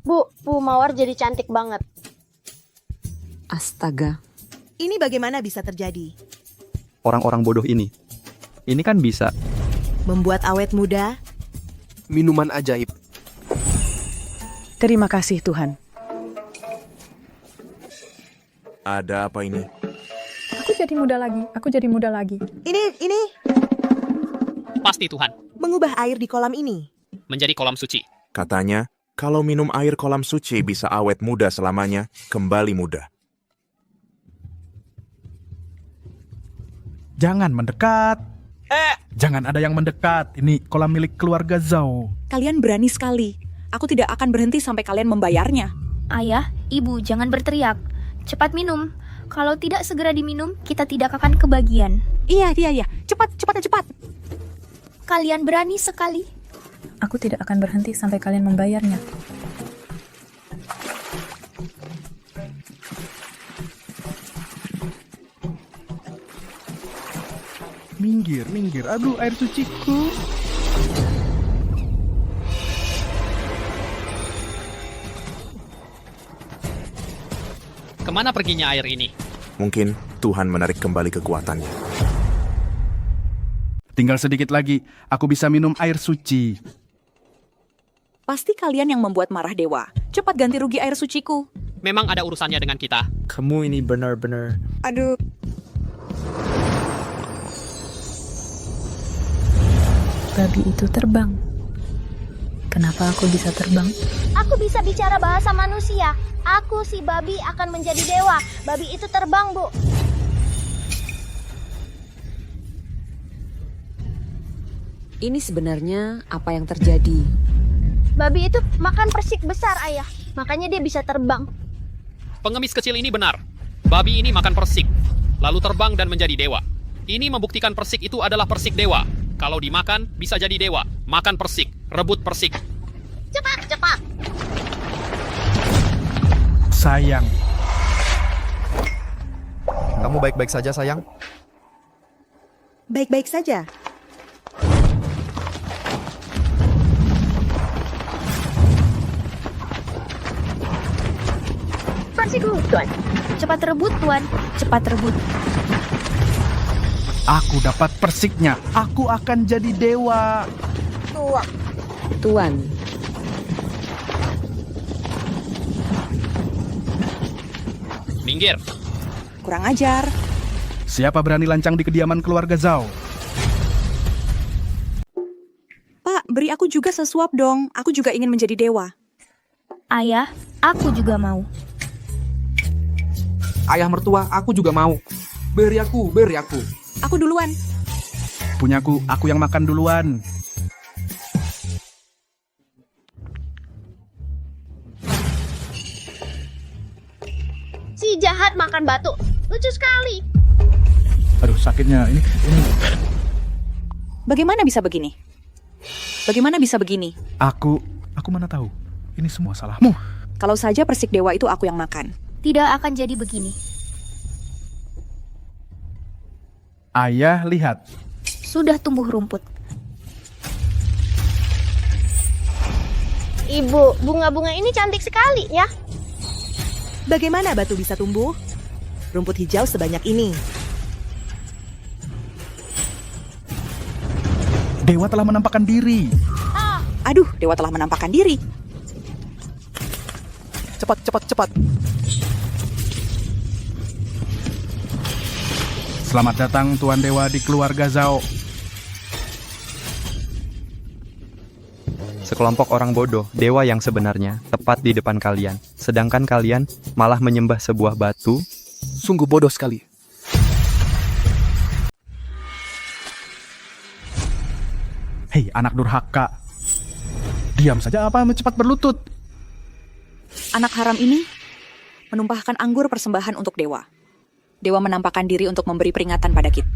Bu Mawar jadi cantik banget. Astaga. Ini bagaimana bisa terjadi? Orang-orang bodoh ini. Ini kan bisa. Membuat awet muda. Minuman ajaib. Terima kasih Tuhan. Ada apa ini? Aku jadi muda lagi. Ini. Pasti Tuhan. Mengubah air di kolam ini. Menjadi kolam suci. Katanya, kalau minum air kolam suci bisa awet muda selamanya, kembali muda. Jangan mendekat. Jangan ada yang mendekat. Ini kolam milik keluarga Zhao. Kalian berani sekali. Aku tidak akan berhenti sampai kalian membayarnya. Ayah, Ibu, jangan berteriak. Cepat minum. Kalau tidak segera diminum, kita tidak akan kebagian. Iya. Cepat. Kalian berani sekali. Aku tidak akan berhenti sampai kalian membayarnya. Minggir. Aduh, air suciku. Kemana perginya air ini? Mungkin Tuhan menarik kembali kekuatannya. Tinggal sedikit lagi, aku bisa minum air suci. Pasti kalian yang membuat marah dewa. Cepat ganti rugi air suciku. Memang ada urusannya dengan kita. Kamu ini benar-benar... Aduh. Babi itu terbang. Kenapa aku bisa terbang? Aku bisa bicara bahasa manusia. Aku si babi akan menjadi dewa. Babi itu terbang, Bu. Ini sebenarnya apa yang terjadi? Babi itu makan persik besar, Ayah. Makanya dia bisa terbang. Pengemis kecil ini benar. Babi ini makan persik, lalu terbang dan menjadi dewa. Ini membuktikan persik itu adalah persik dewa. Kalau dimakan, bisa jadi dewa. Makan persik, rebut persik. Cepat, cepat. Sayang. Kamu baik-baik saja, sayang? Baik-baik saja. Persiku, Tuan. Cepat rebut, Tuan. Cepat rebut. Aku dapat persiknya. Aku akan jadi dewa. Tuan, Minggir. Kurang ajar. Siapa berani lancang di kediaman keluarga Zhao? Pak, beri aku juga sesuap dong. Aku juga ingin menjadi dewa. Ayah, aku juga mau. Ayah mertua, aku juga mau. Beri aku, beri aku. Aku duluan. Punyaku, aku yang makan duluan. Si jahat makan batu. Lucu sekali. Aduh, sakitnya ini. Bagaimana bisa begini? Bagaimana bisa begini? Aku mana tahu. Ini semua salahmu. Kalau saja persik dewa itu aku yang makan. Tidak akan jadi begini. Ayah, lihat. Sudah tumbuh rumput. Ibu, bunga-bunga ini cantik sekali ya. Bagaimana batu bisa tumbuh? Rumput hijau sebanyak ini. Dewa telah menampakkan diri. Aduh, dewa telah menampakkan diri. Cepat, cepat, cepat. Selamat datang Tuan Dewa di keluarga Zhao. Sekelompok orang bodoh, dewa yang sebenarnya, tepat di depan kalian. Sedangkan kalian malah menyembah sebuah batu. Sungguh bodoh sekali. Hei, anak durhaka. Diam saja apa cepat berlutut. Anak haram ini menumpahkan anggur persembahan untuk dewa. Dewa menampakkan diri untuk memberi peringatan pada kita.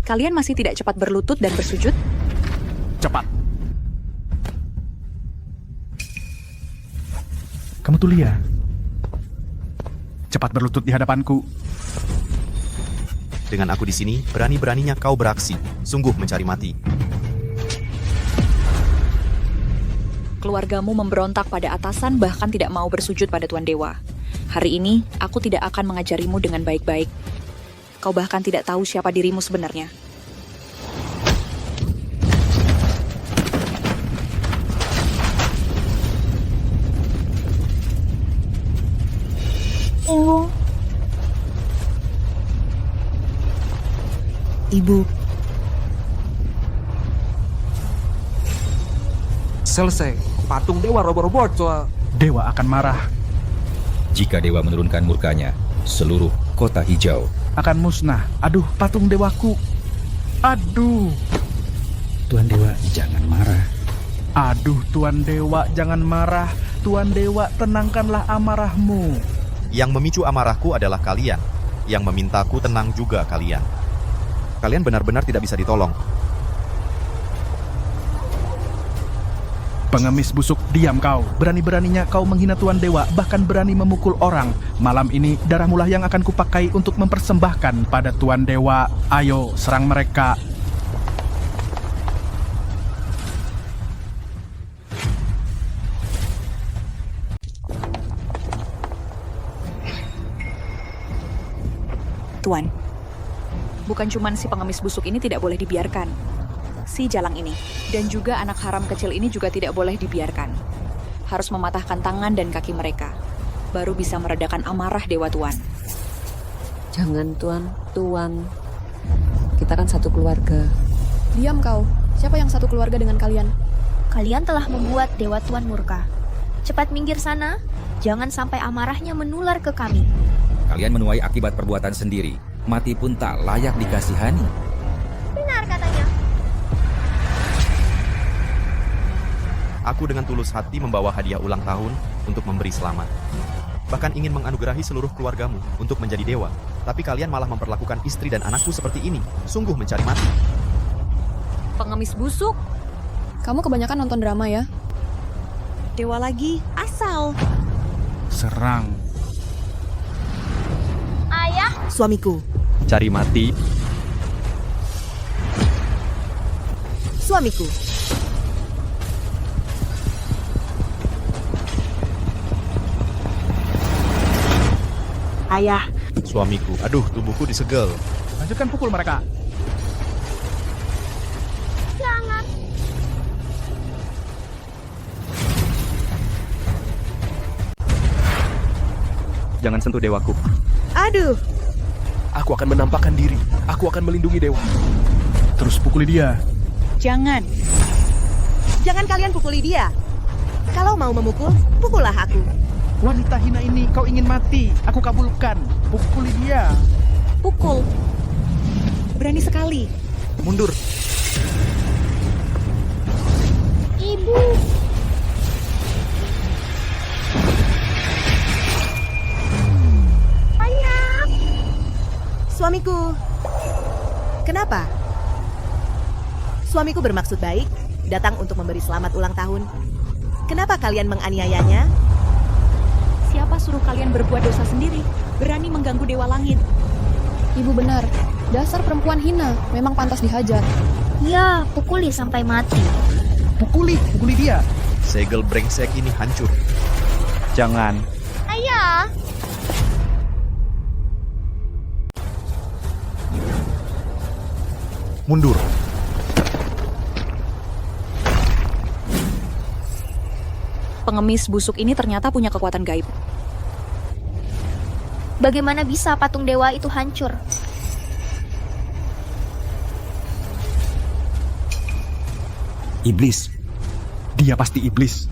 Kalian masih tidak cepat berlutut dan bersujud? Cepat. Kamu tuh lihat. Cepat berlutut di hadapanku. Dengan aku di sini, berani-beraninya kau beraksi. Sungguh mencari mati. Keluargamu memberontak pada atasan bahkan tidak mau bersujud pada Tuan Dewa. Hari ini, aku tidak akan mengajarimu dengan baik-baik. Kau bahkan tidak tahu siapa dirimu sebenarnya. Ibu. Selesai. Patung dewa roboh-roboh. Dewa akan marah. Jika dewa menurunkan murkanya, seluruh kota hijau akan musnah. Aduh, patung dewaku. Aduh. Tuan Dewa, jangan marah. Aduh, Tuan Dewa, jangan marah. Tuan Dewa, tenangkanlah amarahmu. Yang memicu amarahku adalah kalian. Yang memintaku tenang juga kalian. Kalian benar-benar tidak bisa ditolong. Pengemis busuk, diam kau. Berani-beraninya kau menghina Tuan Dewa, bahkan berani memukul orang. Malam ini, darahmulah yang akan kupakai untuk mempersembahkan pada Tuan Dewa. Ayo, serang mereka. Tuan, bukan cuman si pengemis busuk ini tidak boleh dibiarkan. Si jalang ini, dan juga anak haram kecil ini juga tidak boleh dibiarkan. Harus mematahkan tangan dan kaki mereka. Baru bisa meredakan amarah Dewa Tuan. Jangan, Tuan. Kita kan satu keluarga. Diam kau. Siapa yang satu keluarga dengan kalian? Kalian telah membuat Dewa Tuan murka. Cepat minggir sana. Jangan sampai amarahnya menular ke kami. Kalian menuai akibat perbuatan sendiri. Mati pun tak layak dikasihani. Benar katanya. Aku dengan tulus hati membawa hadiah ulang tahun untuk memberi selamat. Bahkan ingin menganugerahi seluruh keluargamu untuk menjadi dewa. Tapi kalian malah memperlakukan istri dan anakku seperti ini. Sungguh mencari mati. Pengemis busuk. Kamu kebanyakan nonton drama ya? Dewa lagi, asal. Serang. Ayah, Suamiku. Cari mati. Suamiku. Ayah. Suamiku. Aduh, tubuhku disegel. Lanjutkan pukul mereka. jangan. Jangan sentuh dewaku. Aduh. Aku akan menampakkan diri. Aku akan melindungi dewa. Terus pukuli dia. Jangan. Jangan kalian pukuli dia. Kalau mau memukul, pukullah aku. Wanita hina ini, kau ingin mati. Aku kabulkan. Pukuli dia. Pukul. Berani sekali. Mundur. Ibu. Ayah. Suamiku. Kenapa? Suamiku bermaksud baik, datang untuk memberi selamat ulang tahun. Kenapa kalian menganiayanya? Siapa suruh kalian berbuat dosa sendiri? Berani mengganggu dewa langit. Ibu benar. Dasar perempuan hina, memang pantas dihajar. Ya, pukuli sampai mati. Pukuli dia. Segel brengsek ini hancur. Jangan. Ayah. Mundur. Pengemis busuk ini ternyata punya kekuatan gaib. Bagaimana bisa patung dewa itu hancur? Iblis. Dia pasti iblis.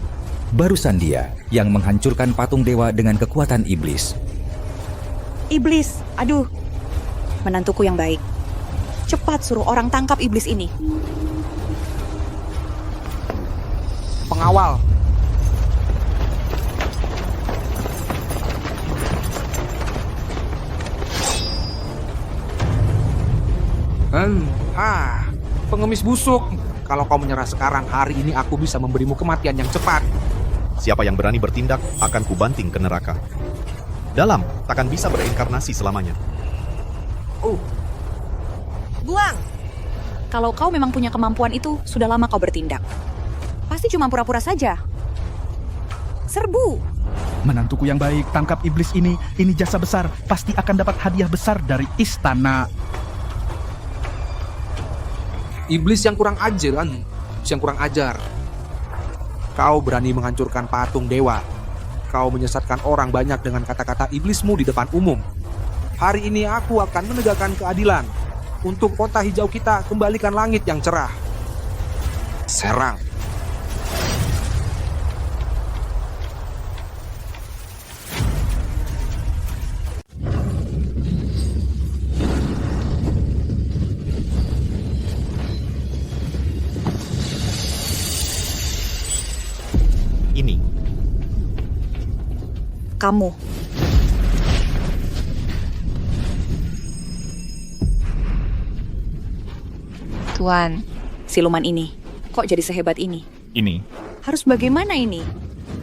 Barusan dia yang menghancurkan patung dewa dengan kekuatan iblis. Iblis, aduh. Menantuku yang baik. Cepat suruh orang tangkap iblis ini. Pengawal. Pengemis busuk. Kalau kau menyerah sekarang, hari ini aku bisa memberimu kematian yang cepat. Siapa yang berani bertindak akan kubanting ke neraka. Dalam takkan bisa berinkarnasi selamanya. Buang. Kalau kau memang punya kemampuan itu, sudah lama kau bertindak. Pasti cuma pura-pura saja. Serbu. Menantuku yang baik, tangkap iblis ini. Ini jasa besar. Pasti akan dapat hadiah besar dari istana. Iblis yang kurang ajar, yang kurang ajar. Kau berani menghancurkan patung dewa. Kau menyesatkan orang banyak dengan kata-kata iblismu di depan umum. Hari ini aku akan menegakkan keadilan. Untuk kota hijau kita, kembalikan langit yang cerah. Serang. Ini. Kamu. Tuan. Siluman ini. Kok jadi sehebat ini? Ini. Harus bagaimana ini?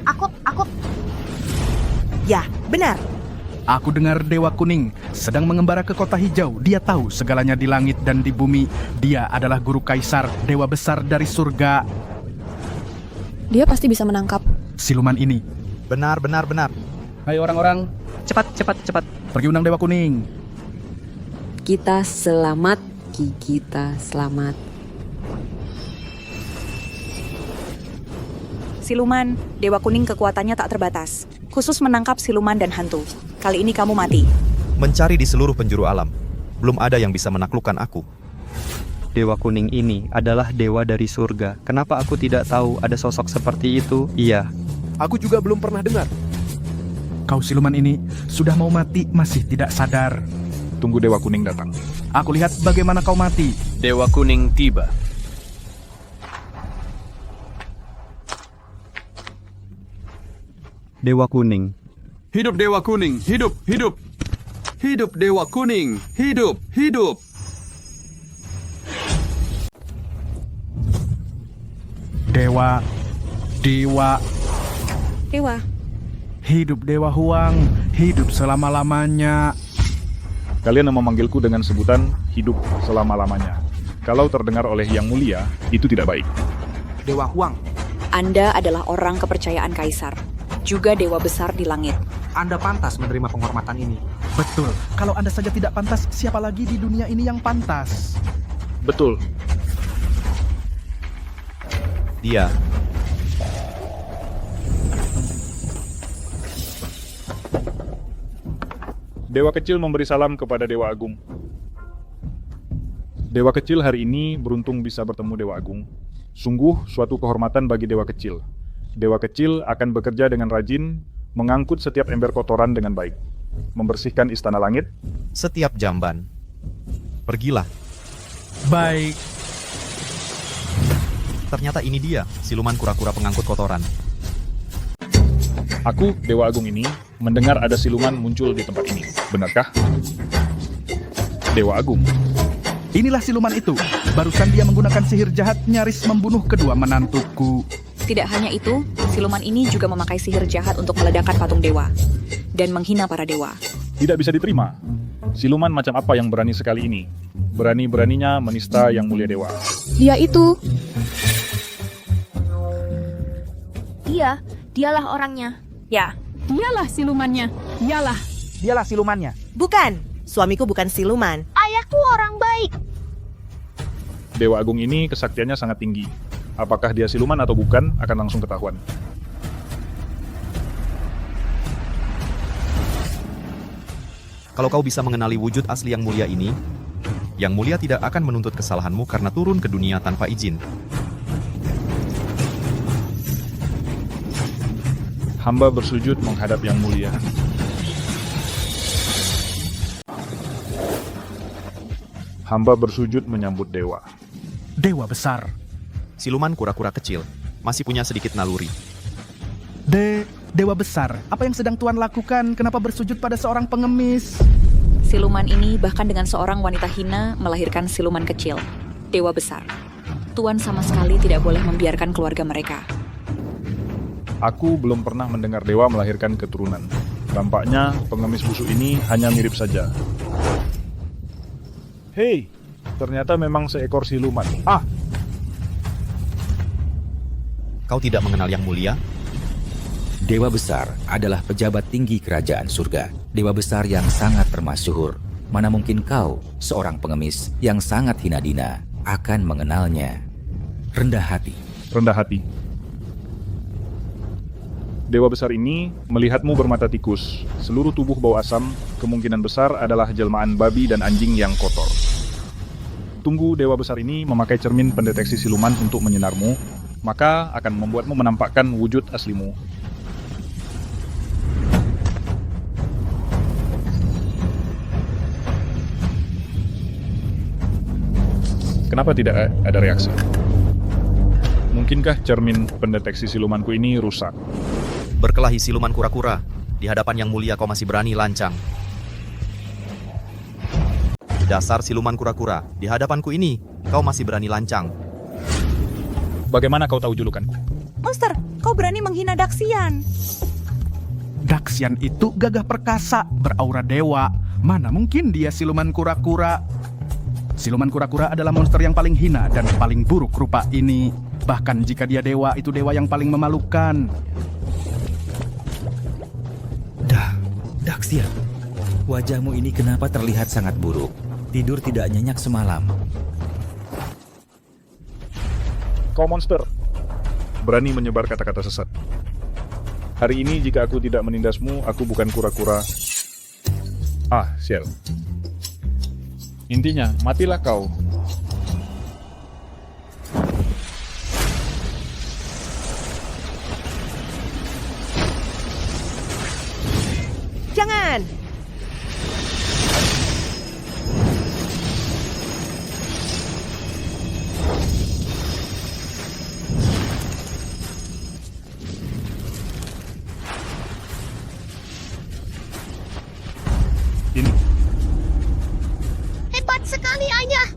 Aku. Ya, benar. Aku dengar Dewa Kuning sedang mengembara ke kota hijau. Dia tahu segalanya di langit dan di bumi. Dia adalah guru kaisar, dewa besar dari surga. Dia pasti bisa menangkap siluman ini. Benar. Hai orang-orang, cepat. Pergi undang Dewa Kuning. Kita selamat, kita selamat. Siluman, Dewa Kuning kekuatannya tak terbatas. Khusus menangkap siluman dan hantu. Kali ini kamu mati. Mencari di seluruh penjuru alam. Belum ada yang bisa menaklukkan aku. Dewa Kuning ini adalah dewa dari surga. Kenapa aku tidak tahu ada sosok seperti itu? Iya. Aku juga belum pernah dengar. Kau siluman ini sudah mau mati masih tidak sadar. Tunggu Dewa Kuning datang. Aku lihat bagaimana kau mati. Dewa Kuning tiba. Dewa Kuning. Hidup Dewa Kuning, hidup. Hidup Dewa Kuning, hidup. Dewa. Hidup Dewa Huang, hidup selama-lamanya. Kalian yang memanggilku dengan sebutan hidup selama-lamanya. Kalau terdengar oleh Yang Mulia, itu tidak baik. Dewa Huang, Anda adalah orang kepercayaan Kaisar, juga dewa besar di langit. Anda pantas menerima penghormatan ini. Betul, kalau Anda saja tidak pantas, siapa lagi di dunia ini yang pantas? Betul. Dia. Dewa kecil memberi salam kepada Dewa Agung. Dewa kecil hari ini beruntung bisa bertemu Dewa Agung. Sungguh suatu kehormatan bagi Dewa kecil. Dewa kecil akan bekerja dengan rajin, mengangkut setiap ember kotoran dengan baik, membersihkan istana langit setiap jamban. Pergilah. Baik. Ternyata ini dia, siluman kura-kura pengangkut kotoran. Aku, Dewa Agung ini, mendengar ada siluman muncul di tempat ini. Benarkah? Dewa Agung. Inilah siluman itu. Barusan dia menggunakan sihir jahat nyaris membunuh kedua menantuku. Tidak hanya itu, siluman ini juga memakai sihir jahat untuk meledakkan patung dewa dan menghina para dewa. Tidak bisa diterima. Siluman macam apa yang berani sekali ini? Berani-beraninya menista Yang Mulia Dewa. Dia itu. Dialah orangnya. Ya, dialah silumannya. Dialah silumannya. Bukan, suamiku bukan siluman. Ayahku orang baik. Dewa Agung ini kesaktiannya sangat tinggi. Apakah dia siluman atau bukan akan langsung ketahuan. Kalau kau bisa mengenali wujud asli Yang Mulia ini, Yang Mulia tidak akan menuntut kesalahanmu karena turun ke dunia tanpa izin. Hamba bersujud menghadap Yang Mulia. Hamba bersujud menyambut dewa. Dewa besar. Siluman kura-kura kecil, masih punya sedikit naluri. Dewa besar, apa yang sedang Tuan lakukan? Kenapa bersujud pada seorang pengemis? Siluman ini bahkan dengan seorang wanita hina melahirkan siluman kecil, dewa besar. Tuan sama sekali tidak boleh membiarkan keluarga mereka. Aku belum pernah mendengar dewa melahirkan keturunan. Tampaknya pengemis busuk ini hanya mirip saja. Hei, ternyata memang seekor siluman. Kau tidak mengenal Yang Mulia? Dewa besar adalah pejabat tinggi kerajaan surga. Dewa besar yang sangat termasyhur. Mana mungkin kau, seorang pengemis yang sangat hina dina, akan mengenalnya. Rendah hati. Rendah hati. Dewa besar ini melihatmu bermata tikus. Seluruh tubuh bau asam, kemungkinan besar adalah jelmaan babi dan anjing yang kotor. Tunggu dewa besar ini memakai cermin pendeteksi siluman untuk menyenarmu, maka akan membuatmu menampakkan wujud aslimu. Kenapa tidak ada reaksi? Mungkinkah cermin pendeteksi silumanku ini rusak? Berkelahi siluman kura-kura. Di hadapan Yang Mulia kau masih berani lancang. Dasar siluman kura-kura. Di hadapanku ini, kau masih berani lancang. Bagaimana kau tahu julukanku? Monster, kau berani menghina Daxian. Daxian itu gagah perkasa, beraura dewa. Mana mungkin dia siluman kura-kura? Siluman kura-kura adalah monster yang paling hina dan paling buruk rupa ini. Bahkan jika dia dewa, itu dewa yang paling memalukan. Daxian, wajahmu ini kenapa terlihat sangat buruk? Tidur tidak nyenyak semalam. Kau monster, berani menyebar kata-kata sesat. Hari ini jika aku tidak menindasmu, aku bukan kura-kura. Sial. Intinya, matilah kau. Jangan! Ini. Hebat sekali, Ayah.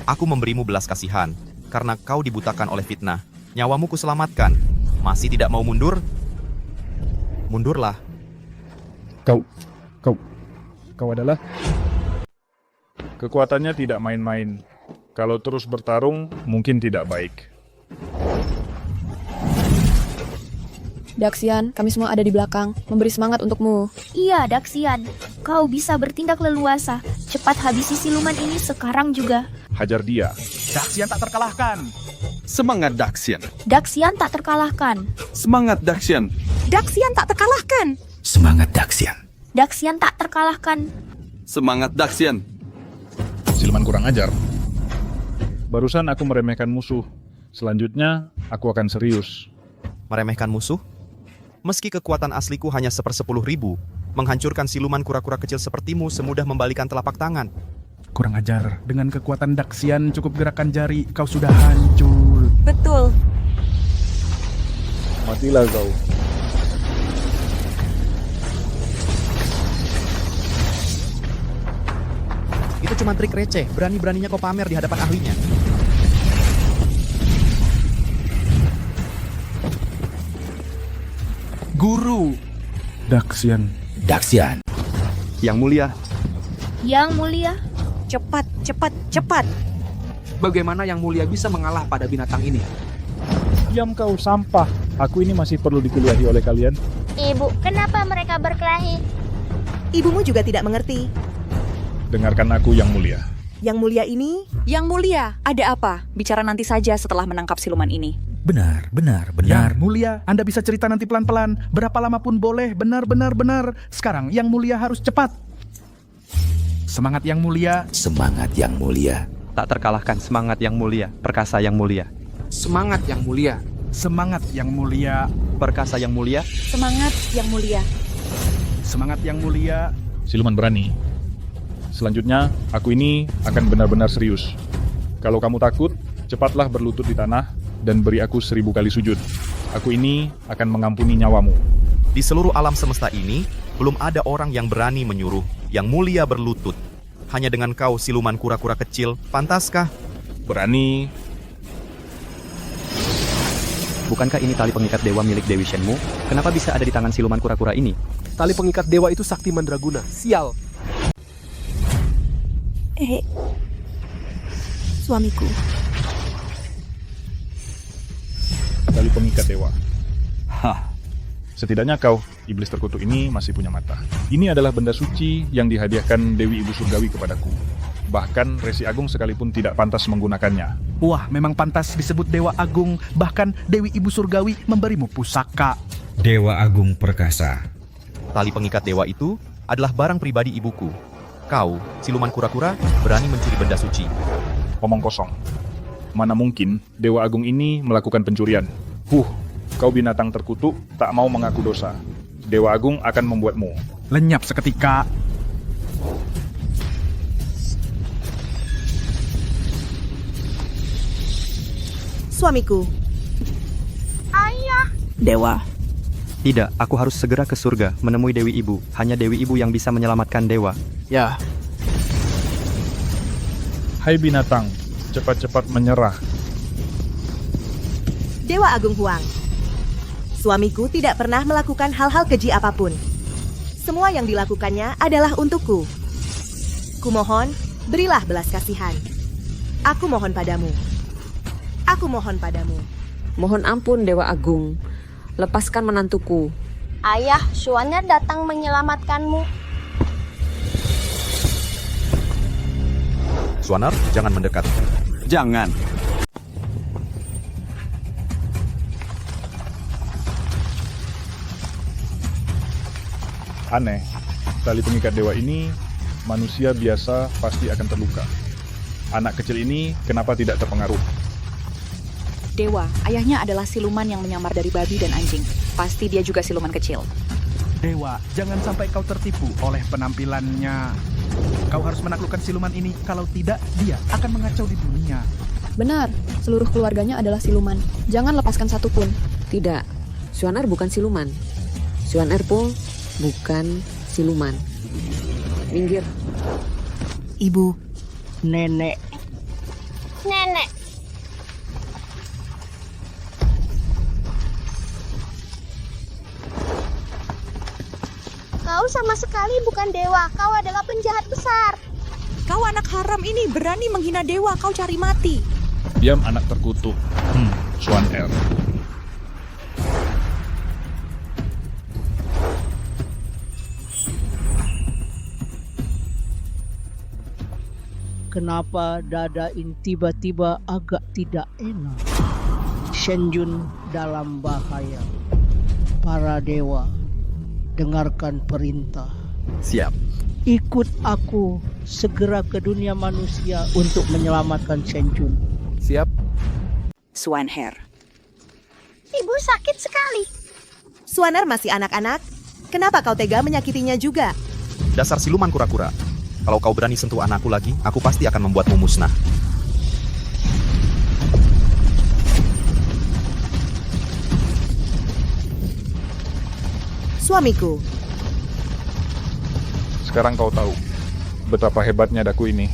Aku memberimu belas kasihan, karena kau dibutakan oleh fitnah. Nyawamu kuselamatkan. Masih tidak mau mundur? Mundurlah. Kau adalah... Kekuatannya tidak main-main. Kalau terus bertarung, mungkin tidak baik. Daxian, kami semua ada di belakang, memberi semangat untukmu. Iya, Daxian. Kau bisa bertindak leluasa. Cepat habisi siluman ini sekarang juga. Hajar dia. Daxian tak terkalahkan. Semangat Daxian. Daxian tak terkalahkan. Semangat Daxian. Daxian tak terkalahkan. Semangat Daxian. Daxian tak terkalahkan. Semangat Daxian. Siluman kurang ajar. Barusan aku meremehkan musuh. Selanjutnya, aku akan serius. Meremehkan musuh? Meski kekuatan asliku hanya 1/10.000, menghancurkan siluman kura-kura kecil sepertimu semudah membalikan telapak tangan. Kurang ajar, dengan kekuatan Daxian cukup gerakan jari, kau sudah hancur. Betul. Matilah kau. Itu cuma trik receh, berani-beraninya kau pamer di hadapan ahlinya. Guru. Daxian. Daxian. Yang mulia. Yang mulia. Cepat, cepat, cepat. Bagaimana Yang Mulia bisa mengalah pada binatang ini? Diam kau, sampah. Aku ini masih perlu dikuliahi oleh kalian. Ibu, kenapa mereka berkelahi? Ibumu juga tidak mengerti. Dengarkan aku, Yang Mulia. Yang mulia ini... Yang mulia, ada apa? Bicara nanti saja setelah menangkap siluman ini. Benar. Yang mulia, Anda bisa cerita nanti pelan-pelan. Berapa lama pun boleh, benar. Sekarang, Yang Mulia harus cepat. Semangat Yang Mulia. Semangat Yang Mulia. Tak terkalahkan semangat Yang Mulia, perkasa Yang Mulia. Semangat Yang Mulia. Semangat Yang Mulia. Perkasa Yang Mulia. Semangat Yang Mulia. Semangat Yang Mulia. Siluman berani. Selanjutnya, aku ini akan benar-benar serius. Kalau kamu takut, cepatlah berlutut di tanah dan beri aku 1000 kali sujud. Aku ini akan mengampuni nyawamu. Di seluruh alam semesta ini, belum ada orang yang berani menyuruh Yang Mulia berlutut. Hanya dengan kau, siluman kura-kura kecil, pantaskah? Berani. Bukankah ini tali pengikat dewa milik Dewi Shenmu? Kenapa bisa ada di tangan siluman kura-kura ini? Tali pengikat dewa itu sakti mandraguna. Sial. Suamiku. Tali pengikat dewa. Setidaknya kau, iblis terkutuk ini masih punya mata. Ini adalah benda suci yang dihadiahkan Dewi Ibu Surgawi kepadaku. Bahkan Resi Agung sekalipun tidak pantas menggunakannya. Wah, memang pantas disebut Dewa Agung. Bahkan Dewi Ibu Surgawi memberimu pusaka. Dewa Agung perkasa. Tali pengikat dewa itu adalah barang pribadi ibuku. Kau, siluman kura-kura, berani mencuri benda suci. Omong kosong. Mana mungkin Dewa Agung ini melakukan pencurian. Kau binatang terkutuk, tak mau mengaku dosa. Dewa Agung akan membuatmu lenyap seketika. Suamiku. Ayah. Dewa. Tidak, aku harus segera ke surga menemui Dewi Ibu. Hanya Dewi Ibu yang bisa menyelamatkan dewa. Ya. Hai binatang, cepat-cepat menyerah. Dewa Agung Huang. Suamiku tidak pernah melakukan hal-hal keji apapun. Semua yang dilakukannya adalah untukku. Kumohon, berilah belas kasihan. Aku mohon padamu. Aku mohon padamu. Mohon ampun Dewa Agung. Lepaskan menantuku. Ayah, Swaner datang menyelamatkanmu. Swaner, jangan mendekat. Jangan. Aneh, tali pengikat dewa ini, manusia biasa pasti akan terluka. Anak kecil ini kenapa tidak terpengaruh? Dewa, ayahnya adalah siluman yang menyamar dari babi dan anjing. Pasti dia juga siluman kecil. Dewa, jangan sampai kau tertipu oleh penampilannya. Kau harus menaklukkan siluman ini, kalau tidak, dia akan mengacau di dunia. Benar, seluruh keluarganya adalah siluman. Jangan lepaskan satupun. Tidak, Swaner bukan siluman. Swaner pun bukan siluman. Minggir. Ibu, nenek. Nenek. Kau sama sekali bukan dewa, kau adalah penjahat besar. Kau anak haram ini berani menghina dewa, kau cari mati. Diam anak terkutuk. Swanr. Kenapa dada ini tiba-tiba agak tidak enak? Shenjun dalam bahaya. Para dewa, dengarkan perintah. Siap. Ikut aku segera ke dunia manusia untuk menyelamatkan Shenjun. Siap. Swanr. Ibu sakit sekali. Swanr masih anak-anak. Kenapa kau tega menyakitinya juga? Dasar siluman kura-kura. Kalau kau berani sentuh anakku lagi, aku pasti akan membuatmu musnah. Suamiku, Sekarang kau tahu betapa hebatnya daku ini.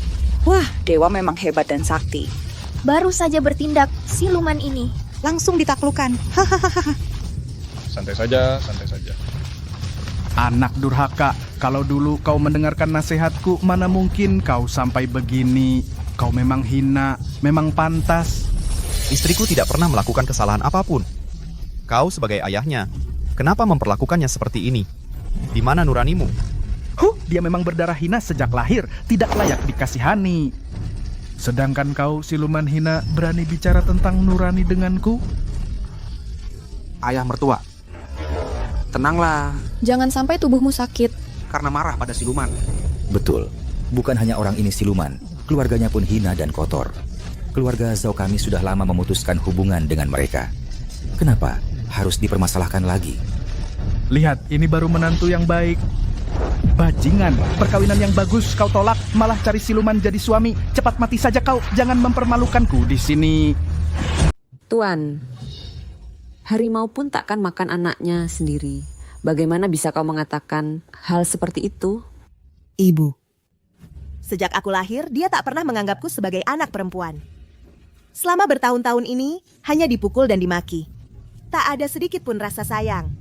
Wah, dewa memang hebat dan sakti. Baru saja bertindak, siluman ini. Langsung ditaklukkan. Santai saja, santai saja. Anak durhaka, kalau dulu kau mendengarkan nasihatku, mana mungkin kau sampai begini. Kau memang hina, memang pantas. Istriku tidak pernah melakukan kesalahan apapun. Kau sebagai ayahnya, kenapa memperlakukannya seperti ini? Di mana nuranimu? Dia memang berdarah hina sejak lahir, tidak layak dikasihani. Sedangkan kau, siluman hina, berani bicara tentang nurani denganku? Ayah mertua, tenanglah, Jangan sampai tubuhmu sakit. karena marah pada siluman. Betul, bukan hanya orang ini siluman, keluarganya pun hina dan kotor. Keluarga Zhao kami sudah lama memutuskan hubungan dengan mereka. Kenapa harus dipermasalahkan lagi? Lihat, ini baru menantu yang baik. Bajingan, perkawinan yang bagus kau tolak, malah cari siluman jadi suami. Cepat mati saja kau, jangan mempermalukanku di sini. Tuan, harimau pun takkan makan anaknya sendiri. Bagaimana bisa kau mengatakan hal seperti itu? Ibu. Sejak aku lahir, dia tak pernah menganggapku sebagai anak perempuan. Selama bertahun-tahun ini, hanya dipukul dan dimaki. Tak ada sedikit pun rasa sayang.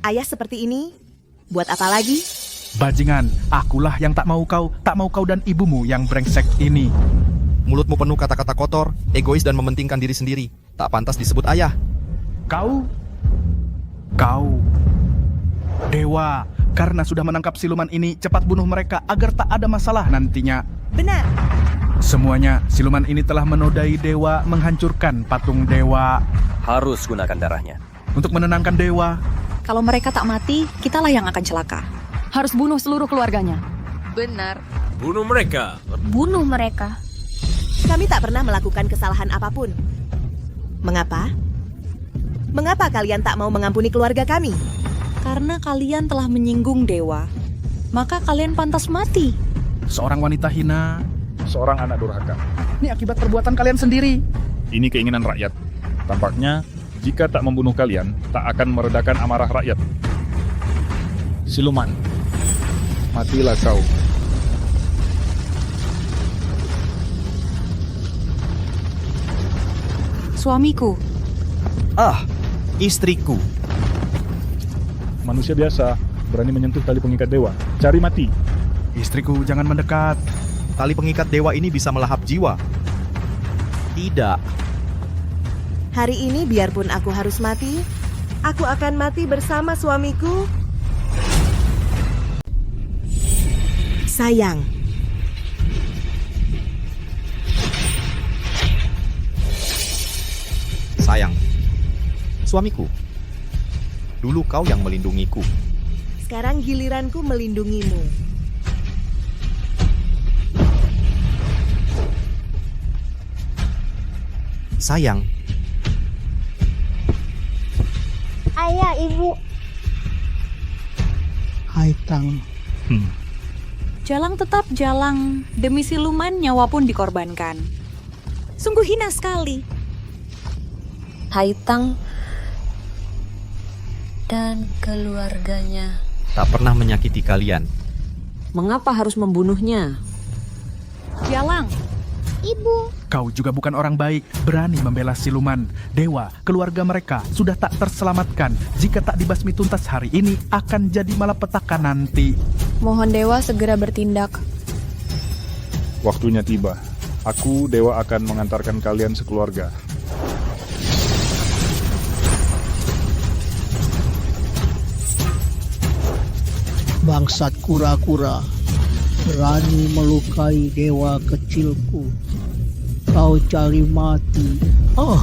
Ayah seperti ini, buat apa lagi? Bajingan, akulah yang tak mau kau dan ibumu yang brengsek ini. Mulutmu penuh kata-kata kotor, egois dan mementingkan diri sendiri. Tak pantas disebut ayah. Kau, dewa, karena sudah menangkap siluman ini, cepat bunuh mereka agar tak ada masalah nantinya. Benar. Semuanya, siluman ini telah menodai dewa, menghancurkan patung dewa. Harus gunakan darahnya. Untuk menenangkan dewa. Kalau mereka tak mati, kitalah yang akan celaka. Harus bunuh seluruh keluarganya. Benar. Bunuh mereka. Bunuh mereka. Kami tak pernah melakukan kesalahan apapun. Mengapa? Mengapa kalian tak mau mengampuni keluarga kami? Karena kalian telah menyinggung dewa, maka kalian pantas mati. Seorang wanita hina. Seorang anak durhaka. Ini akibat perbuatan kalian sendiri. Ini keinginan rakyat. Tampaknya, jika tak membunuh kalian, tak akan meredakan amarah rakyat. Siluman, matilah kau. Suamiku. Istriku. Manusia biasa, berani menyentuh tali pengikat dewa. Cari mati. Istriku, jangan mendekat. Tali pengikat dewa ini bisa melahap jiwa. Tidak. Hari ini biarpun aku harus mati, aku akan mati bersama suamiku. Sayang. Sayang. Suamiku. Dulu kau yang melindungiku. Sekarang giliranku melindungimu. Sayang. Ayah, ibu. Haitang. Jalang tetap jalang, demi siluman nyawa pun dikorbankan. Sungguh hina sekali. Haitang dan keluarganya. Tak pernah menyakiti kalian. Mengapa harus membunuhnya? Jalang, Ibu. Kau juga bukan orang baik, berani membela siluman. Dewa, keluarga mereka sudah tak terselamatkan. Jika tak dibasmi tuntas hari ini, akan jadi malapetaka nanti. Mohon Dewa segera bertindak. Waktunya tiba. Aku, Dewa, akan mengantarkan kalian sekeluarga. Bangsat kura-kura, berani melukai dewa kecilku. Kau cari mati. Oh.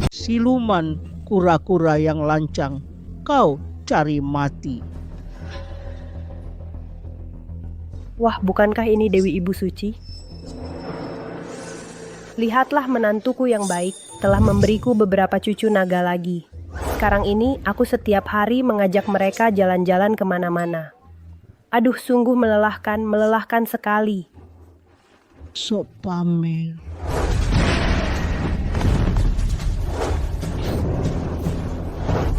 Siluman kura-kura yang lancang, kau cari mati. Wah, bukankah ini Dewi Ibu Suci? Lihatlah menantuku yang baik telah memberiku beberapa cucu naga lagi. Sekarang ini aku setiap hari mengajak mereka jalan-jalan kemana-mana. Aduh, sungguh melelahkan sekali. Sok pamer.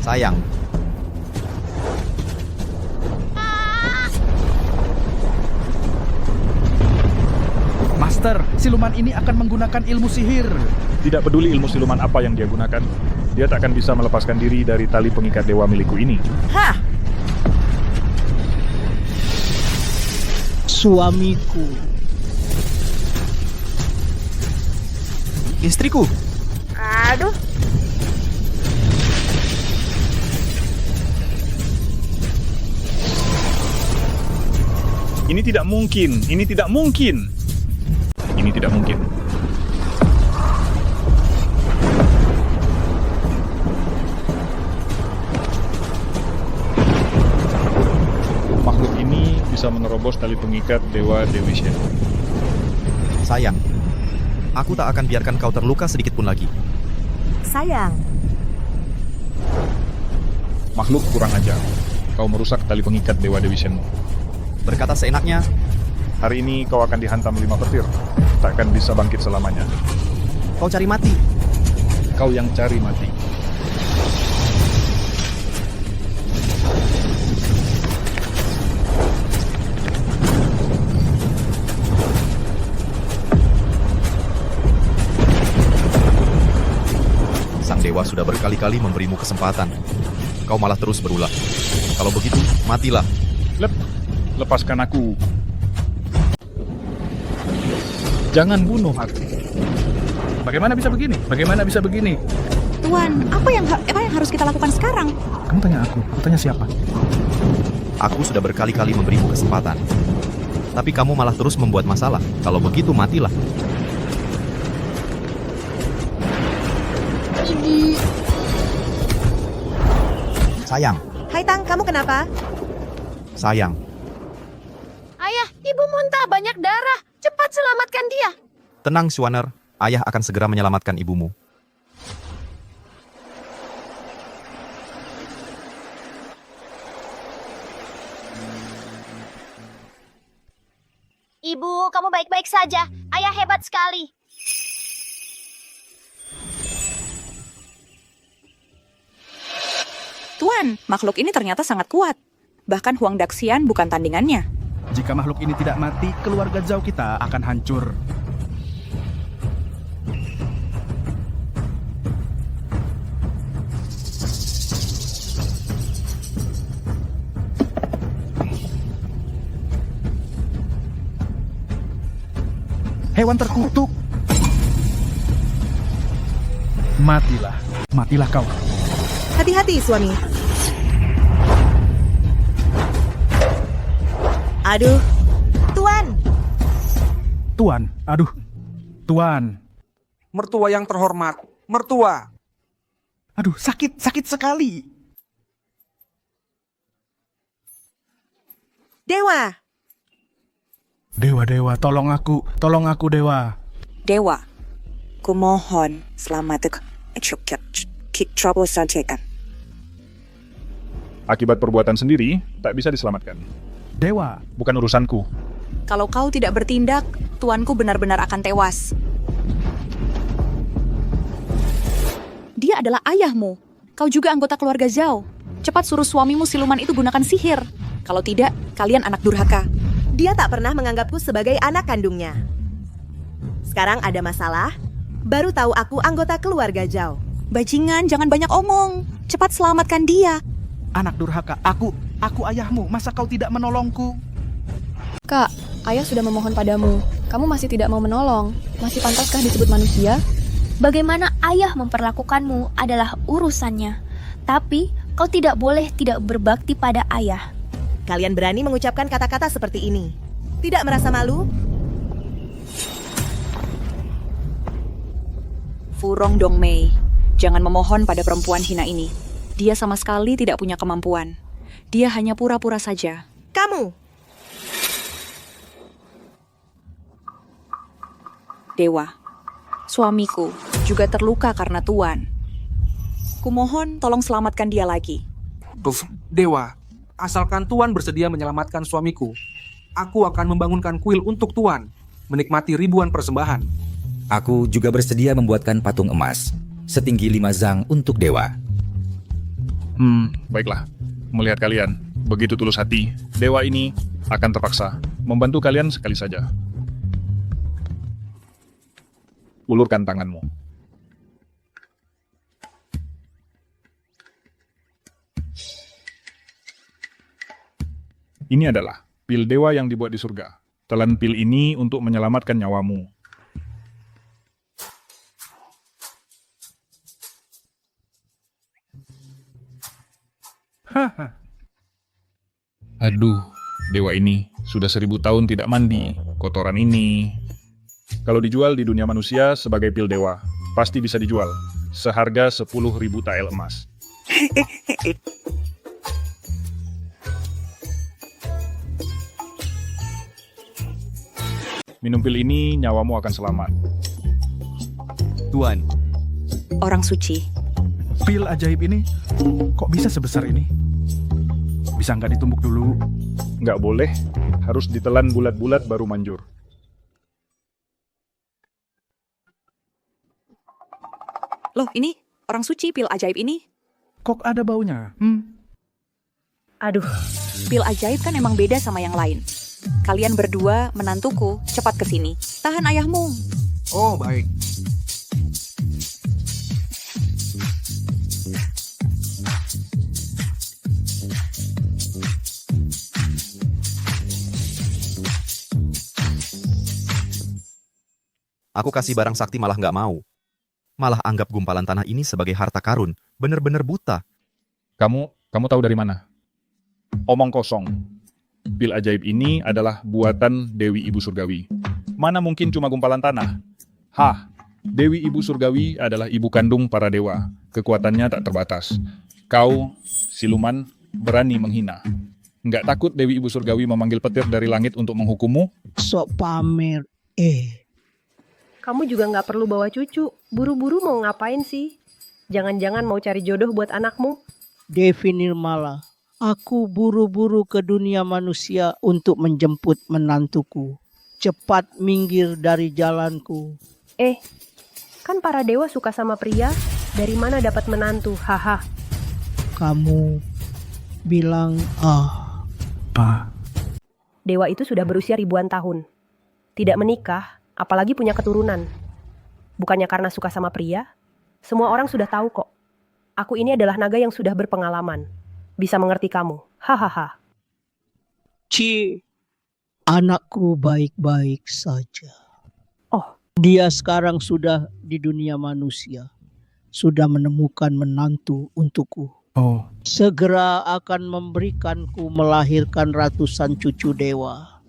Sayang, Master, siluman ini akan menggunakan ilmu sihir. Tidak peduli ilmu siluman apa yang dia gunakan, dia tak akan bisa melepaskan diri dari tali pengikat dewa milikku ini. Hah! Suamiku. Istriku. Aduh. Ini tidak mungkin, ini tidak mungkin. Ini tidak mungkin. Makhluk ini bisa menerobos tali pengikat Dewa Dewi Shen. Sayang, aku tak akan biarkan kau terluka sedikit pun lagi. Sayang. Makhluk kurang ajar. Kau merusak tali pengikat Dewa Dewi Shenmu. Berkata seenaknya. Hari ini kau akan dihantam 5 petir. Takkan bisa bangkit selamanya. Kau cari mati. Kau yang cari mati. Sang dewa sudah berkali-kali memberimu kesempatan. Kau malah terus berulah. Kalau begitu, matilah. Lepaskan aku. Jangan bunuh aku. Bagaimana bisa begini? Bagaimana bisa begini? Tuan, apa yang harus kita lakukan sekarang? Kamu tanya aku tanya siapa? Aku sudah berkali-kali memberimu kesempatan. Tapi kamu malah terus membuat masalah. Kalau begitu, matilah. Ibu. Sayang, Hai Tang, kamu kenapa? sayang. Ayah, ibu muntah banyak darah. Cepat selamatkan dia. Tenang, Swaner. Ayah akan segera menyelamatkan ibumu. Ibu, kamu baik-baik saja. Ayah hebat sekali. Tuan, makhluk ini ternyata sangat kuat. Bahkan Huang Daxian bukan tandingannya. Jika makhluk ini tidak mati, keluarga Zhao kita akan hancur. Hewan terkutuk. Matilah. Matilah kau. Hati-hati, suami. Aduh. Tuan. Tuan, aduh. Tuan. Mertua yang terhormat. Mertua. Aduh, sakit sekali. Dewa. Dewa, tolong aku, Dewa. Dewa, kumohon selamatkan trouble saja. Akibat perbuatan sendiri, tak bisa diselamatkan. Dewa. Bukan urusanku. Kalau kau tidak bertindak, tuanku benar-benar akan tewas. Dia adalah ayahmu. Kau juga anggota keluarga Zhao. Cepat suruh suamimu siluman itu gunakan sihir. Kalau tidak, kalian anak durhaka. Dia tak pernah menganggapku sebagai anak kandungnya. Sekarang ada masalah, baru tahu aku anggota keluarga Zhao. Bajingan, jangan banyak omong. Cepat selamatkan dia. Anak durhaka, aku ayahmu, masa kau tidak menolongku? Kak, ayah sudah memohon padamu. Kamu masih tidak mau menolong. Masih pantaskah disebut manusia? Bagaimana ayah memperlakukanmu adalah urusannya. Tapi kau tidak boleh tidak berbakti pada ayah. Kalian berani mengucapkan kata-kata seperti ini? Tidak merasa malu? Furong Dongmei, jangan memohon pada perempuan hina ini. Dia sama sekali tidak punya kemampuan. Dia hanya pura-pura saja. Kamu! Dewa, suamiku juga terluka karena Tuan. Kumohon tolong selamatkan dia lagi. Dewa, asalkan Tuan bersedia menyelamatkan suamiku, aku akan membangunkan kuil untuk Tuan, menikmati ribuan persembahan. Aku juga bersedia membuatkan patung emas setinggi 5 zang untuk dewa. Baiklah. Melihat kalian begitu tulus hati, dewa ini akan terpaksa membantu kalian sekali saja. Ulurkan tanganmu. Ini adalah pil dewa yang dibuat di surga. Telan pil ini untuk menyelamatkan nyawamu. Aduh, dewa ini sudah 1000 tahun tidak mandi. Kotoran ini. Kalau dijual di dunia manusia sebagai pil dewa, pasti bisa dijual seharga 10.000 tael emas. Minum pil ini, nyawamu akan selamat. Tuan. Orang suci. Pil ajaib ini, kok bisa sebesar ini? Bisa nggak ditumbuk dulu? Nggak boleh, harus ditelan bulat-bulat baru manjur. Loh, ini orang suci pil ajaib ini. Kok ada baunya? Aduh, pil ajaib kan emang beda sama yang lain. Kalian berdua, menantuku, cepat ke sini. Tahan ayahmu. Oh, baik. Aku kasih barang sakti malah nggak mau. Malah anggap gumpalan tanah ini sebagai harta karun. Bener-bener buta. Kamu tahu dari mana? Omong kosong. Pil ajaib ini adalah buatan Dewi Ibu Surgawi. Mana mungkin cuma gumpalan tanah? Dewi Ibu Surgawi adalah ibu kandung para dewa. Kekuatannya tak terbatas. Kau, siluman, berani menghina. Nggak takut Dewi Ibu Surgawi memanggil petir dari langit untuk menghukummu? Sok pamer, Kamu juga nggak perlu bawa cucu. Buru-buru mau ngapain sih? Jangan-jangan mau cari jodoh buat anakmu? Devi Nirmala, aku buru-buru ke dunia manusia untuk menjemput menantuku. Cepat minggir dari jalanku. Kan para dewa suka sama pria. Dari mana dapat menantu? Haha. Kamu bilang Pa. Dewa itu sudah berusia ribuan tahun. Tidak menikah, apalagi punya keturunan. Bukannya karena suka sama pria? Semua orang sudah tahu kok. Aku ini adalah naga yang sudah berpengalaman. Bisa mengerti kamu. Hahaha. Anakku baik-baik saja. Dia sekarang sudah di dunia manusia. Sudah menemukan menantu untukku. Segera akan memberikanku melahirkan ratusan cucu dewa.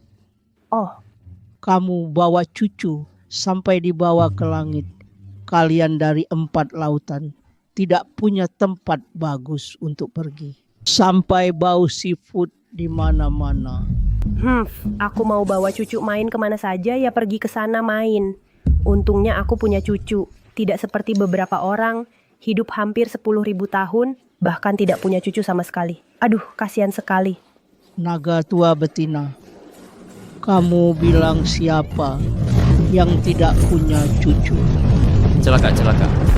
Kamu bawa cucu sampai dibawa ke langit. Kalian dari 4 lautan tidak punya tempat bagus untuk pergi. Sampai bau seafood di mana-mana. Aku mau bawa cucu main kemana saja ya pergi ke sana main. Untungnya aku punya cucu. Tidak seperti beberapa orang, hidup hampir 10.000 tahun, bahkan tidak punya cucu sama sekali. Aduh, kasihan sekali. Naga tua betina, kamu bilang siapa yang tidak punya cucu? Celaka.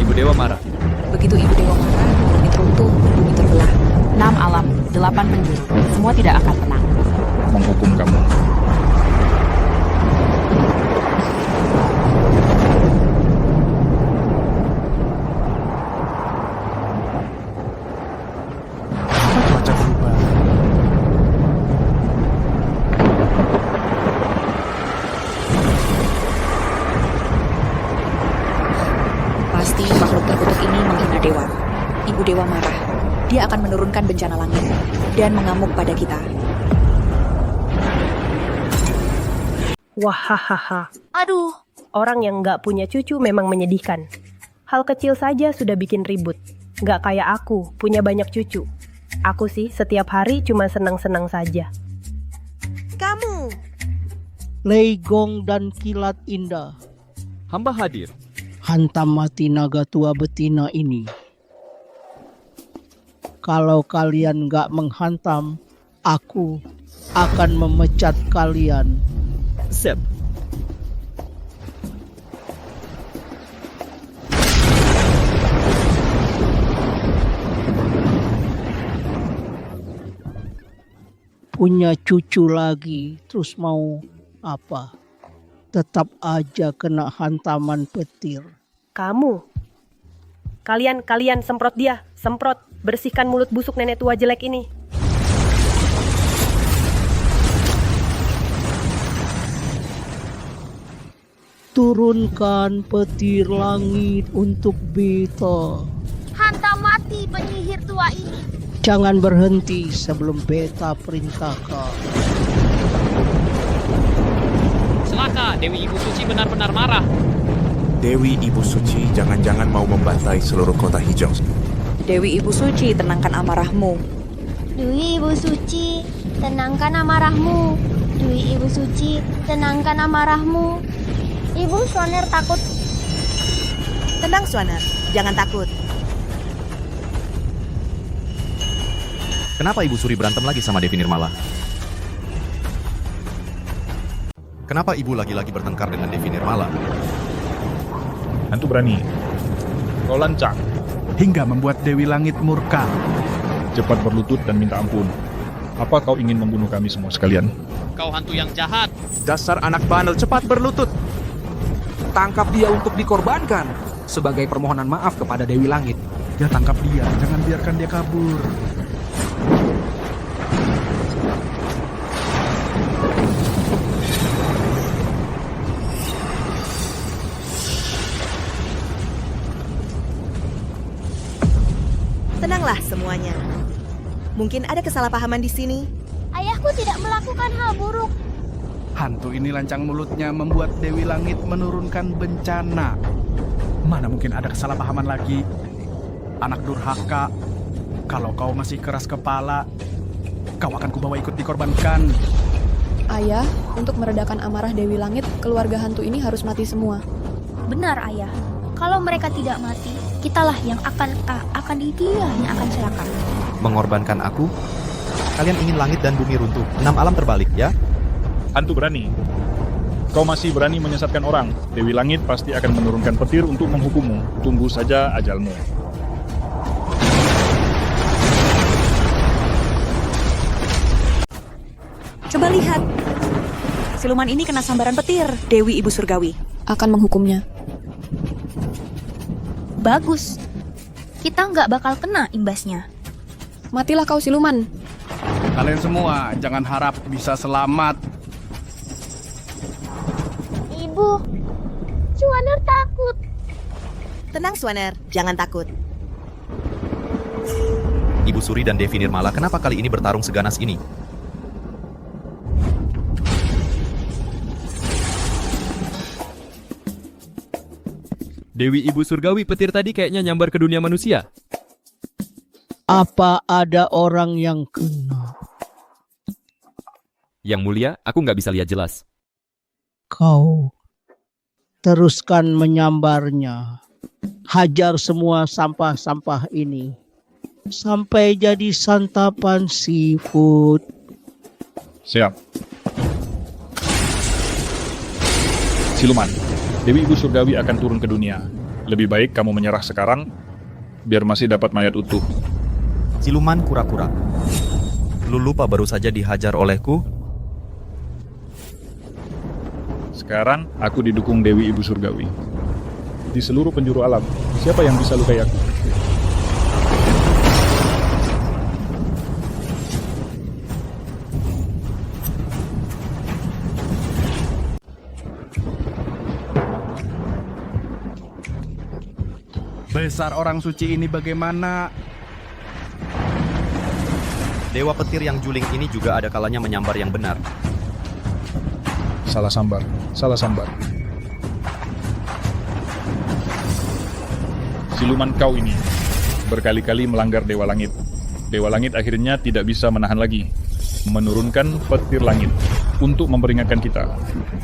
Ibu Dewa marah. Begitu Ibu Dewa marah, langit runtuh, bumi terbelah. 6 alam, 8 penjuru, semua tidak akan tenang. Menghukum kamu. dewa marah. Dia akan menurunkan bencana langit dan mengamuk pada kita. Wahahaha. Aduh, Orang yang nggak punya cucu memang menyedihkan. Hal kecil saja sudah bikin ribut. Nggak kayak aku, punya banyak cucu. Aku sih setiap hari cuma senang-senang saja. Kamu. Leigong dan kilat indah. Hamba hadir. Hantam mati naga tua betina ini. Kalau kalian nggak menghantam, aku akan memecat kalian. Sep. Punya cucu lagi, terus mau apa? Tetap aja kena hantaman petir. Kamu. Kalian semprot dia, semprot. Bersihkan mulut busuk nenek tua jelek ini. Turunkan petir langit untuk beta. hantam mati penyihir tua ini. Jangan berhenti sebelum beta perintahkan. Celaka, Dewi Ibu Suci benar-benar marah. Dewi Ibu Suci jangan-jangan mau membantai seluruh kota hijau. Dewi Ibu Suci, tenangkan amarahmu. Dewi Ibu Suci, tenangkan amarahmu. Dewi Ibu Suci, tenangkan amarahmu. Ibu Swaner takut. Tenang Swaner, jangan takut. Kenapa Ibu Suri berantem lagi sama Devi Nirmala? Kenapa Ibu lagi-lagi bertengkar dengan Devi Nirmala? Hantu berani. Kau lancang. Hingga membuat Dewi Langit murka. Cepat berlutut dan minta ampun. Apa kau ingin membunuh kami semua sekalian? Kau hantu yang jahat. Dasar anak bandel, cepat berlutut. Tangkap dia untuk dikorbankan sebagai permohonan maaf kepada Dewi Langit. Ya tangkap dia, jangan biarkan dia kabur. Tenanglah semuanya. Mungkin ada kesalahpahaman di sini. Ayahku tidak melakukan hal buruk. Hantu ini lancang mulutnya membuat Dewi Langit menurunkan bencana. Mana mungkin ada kesalahpahaman lagi? Anak durhaka, kalau kau masih keras kepala, kau akan kubawa ikut dikorbankan. Ayah, untuk meredakan amarah Dewi Langit, keluarga hantu ini harus mati semua. Benar ayah. Kalau mereka tidak mati, kitalah yang akan dia yang akan celaka. Mengorbankan aku? Kalian ingin langit dan bumi runtuh, 6 alam terbalik, ya? Hantu berani. Kau masih berani menyesatkan orang. Dewi Langit pasti akan menurunkan petir untuk menghukummu. Tunggu saja ajalmu. Coba lihat. Siluman ini kena sambaran petir, Dewi Ibu Surgawi. Akan menghukumnya. Bagus. Kita nggak bakal kena imbasnya. Matilah kau siluman. Kalian semua jangan harap bisa selamat. Ibu, Swaner takut. Tenang Swaner, jangan takut. Ibu Suri dan Devi Nirmala kenapa kali ini bertarung seganas ini? Dewi Ibu Surgawi, petir tadi kayaknya nyambar ke dunia manusia. Apa ada orang yang kena? Yang mulia, aku nggak bisa lihat jelas. Kau teruskan menyambarnya. Hajar semua sampah-sampah ini. Sampai jadi santapan seafood. Siap. Siluman, Dewi Ibu Surgawi akan turun ke dunia. Lebih baik kamu menyerah sekarang, biar masih dapat mayat utuh. Siluman kura-kura. Lu lupa baru saja dihajar olehku? Sekarang aku didukung Dewi Ibu Surgawi. Di seluruh penjuru alam, siapa yang bisa lukai aku? Besar orang suci ini bagaimana? Dewa petir yang juling ini juga ada kalanya menyambar yang benar. Salah sambar, salah sambar. Siluman kau ini berkali-kali melanggar Dewa Langit. Dewa Langit akhirnya tidak bisa menahan lagi, menurunkan petir langit untuk memperingatkan kita,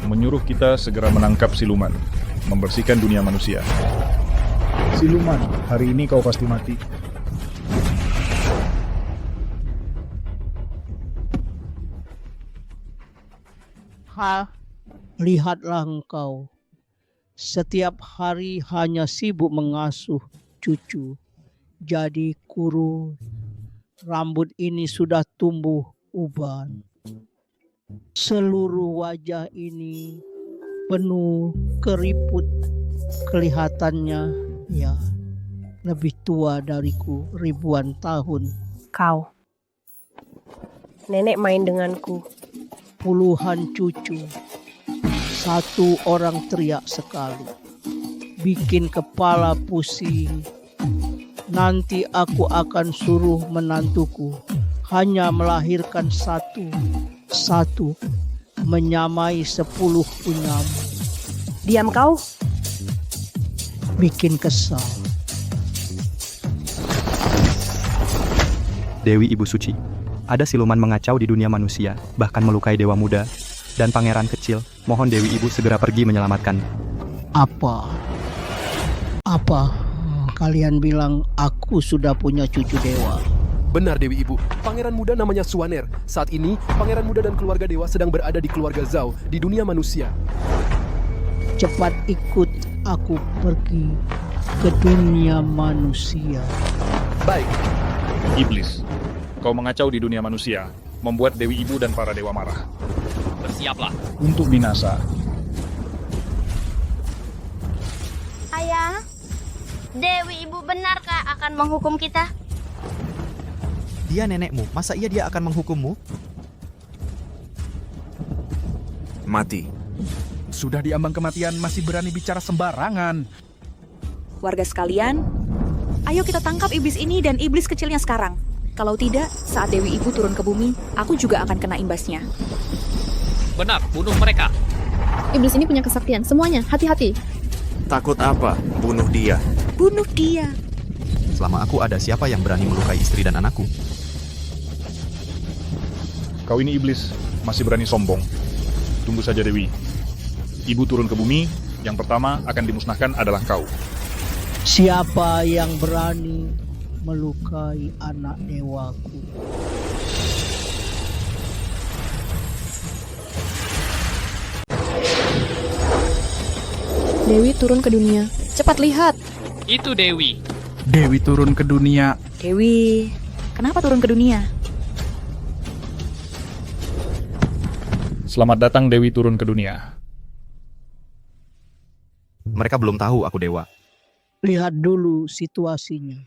menyuruh kita segera menangkap siluman, membersihkan dunia manusia. Siluman, hari ini kau pasti mati. Lihatlah engkau, setiap hari hanya sibuk mengasuh cucu, jadi kurus. Rambut ini sudah tumbuh uban. Seluruh wajah ini penuh keriput. Kelihatannya ya lebih tua dariku ribuan tahun. Kau. Nenek main denganku. Puluhan cucu. Satu orang teriak sekali. Bikin kepala pusing. Nanti aku akan suruh menantuku hanya melahirkan satu, menyamai 10 penyamu. Diam kau. Bikin kesal. Dewi Ibu Suci, ada siluman mengacau di dunia manusia, bahkan melukai dewa muda dan pangeran kecil. Mohon Dewi Ibu segera pergi menyelamatkan. Apa? Kalian bilang aku sudah punya cucu dewa. Benar Dewi Ibu, pangeran muda namanya Suaner. Saat ini, pangeran muda dan keluarga dewa sedang berada di keluarga Zhao di dunia manusia. Cepat ikut aku pergi ke dunia manusia. Baik. Iblis, kau mengacau di dunia manusia, membuat Dewi Ibu dan para dewa marah. Bersiaplah. Untuk binasa. Ayah, Dewi Ibu benarkah akan menghukum kita? Dia nenekmu, masa dia akan menghukummu? Mati. Sudah diambang kematian masih berani bicara sembarangan. Warga sekalian, ayo kita tangkap iblis ini dan iblis kecilnya sekarang. Kalau tidak, saat Dewi Ibu turun ke bumi, aku juga akan kena imbasnya. Benar, bunuh mereka. Iblis ini punya kesaktian, semuanya, hati-hati. Takut apa? Bunuh dia. Bunuh dia. Selama aku ada, siapa yang berani melukai istri dan anakku? Kau ini iblis, masih berani sombong. Tunggu saja Dewi. Ibu turun ke bumi, yang pertama akan dimusnahkan adalah kau. Siapa yang berani melukai anak dewaku? Dewi turun ke dunia. Cepat lihat. Itu Dewi. Dewi turun ke dunia. Dewi, kenapa turun ke dunia? Selamat datang Dewi turun ke dunia. Mereka belum tahu aku dewa. Lihat dulu situasinya.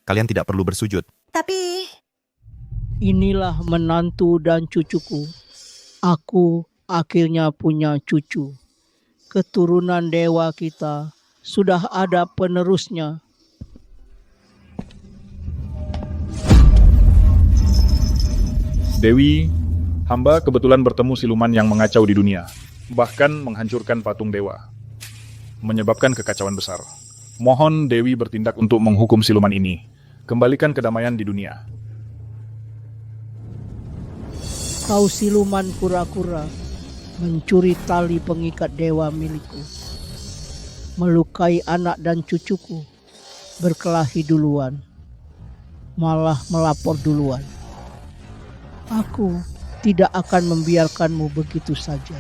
Kalian tidak perlu bersujud. Tapi Inilah menantu dan cucuku. Aku akhirnya punya cucu. Keturunan dewa kita sudah ada penerusnya. Dewi, hamba kebetulan bertemu siluman yang mengacau di dunia, bahkan menghancurkan patung dewa, menyebabkan kekacauan besar. Mohon Dewi bertindak untuk menghukum siluman ini, kembalikan kedamaian di dunia. Kau siluman kura-kura, mencuri tali pengikat dewa milikku, melukai anak dan cucuku, berkelahi duluan, malah melapor duluan. Aku tidak akan membiarkanmu begitu saja.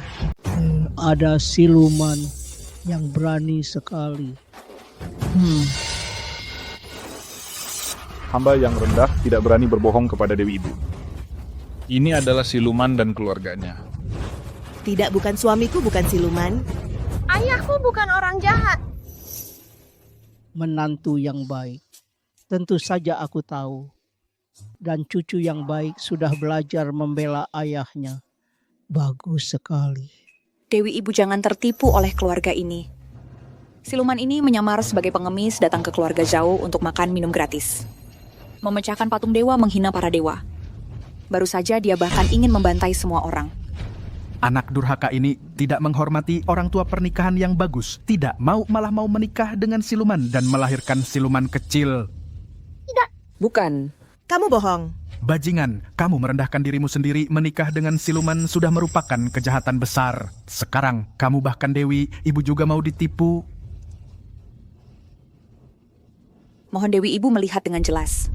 Ada siluman yang berani sekali. Hamba yang rendah tidak berani berbohong kepada Dewi Ibu. Ini adalah siluman dan keluarganya. tidak, bukan suamiku, bukan siluman. Ayahku bukan orang jahat. Menantu yang baik, tentu saja aku tahu. Dan cucu yang baik sudah belajar membela ayahnya. Bagus sekali. Dewi Ibu jangan tertipu oleh keluarga ini. Siluman ini menyamar sebagai pengemis datang ke keluarga Zhao untuk makan minum gratis. Memecahkan patung dewa menghina para dewa. Baru saja dia bahkan ingin membantai semua orang. Anak durhaka ini tidak menghormati orang tua pernikahan yang bagus. Tidak mau, malah mau menikah dengan siluman dan melahirkan siluman kecil. Bukan. Kamu bohong. Bajingan, kamu merendahkan dirimu sendiri. Menikah dengan siluman sudah merupakan kejahatan besar. Sekarang kamu bahkan Dewi, ibu juga mau ditipu. Mohon Dewi Ibu melihat dengan jelas.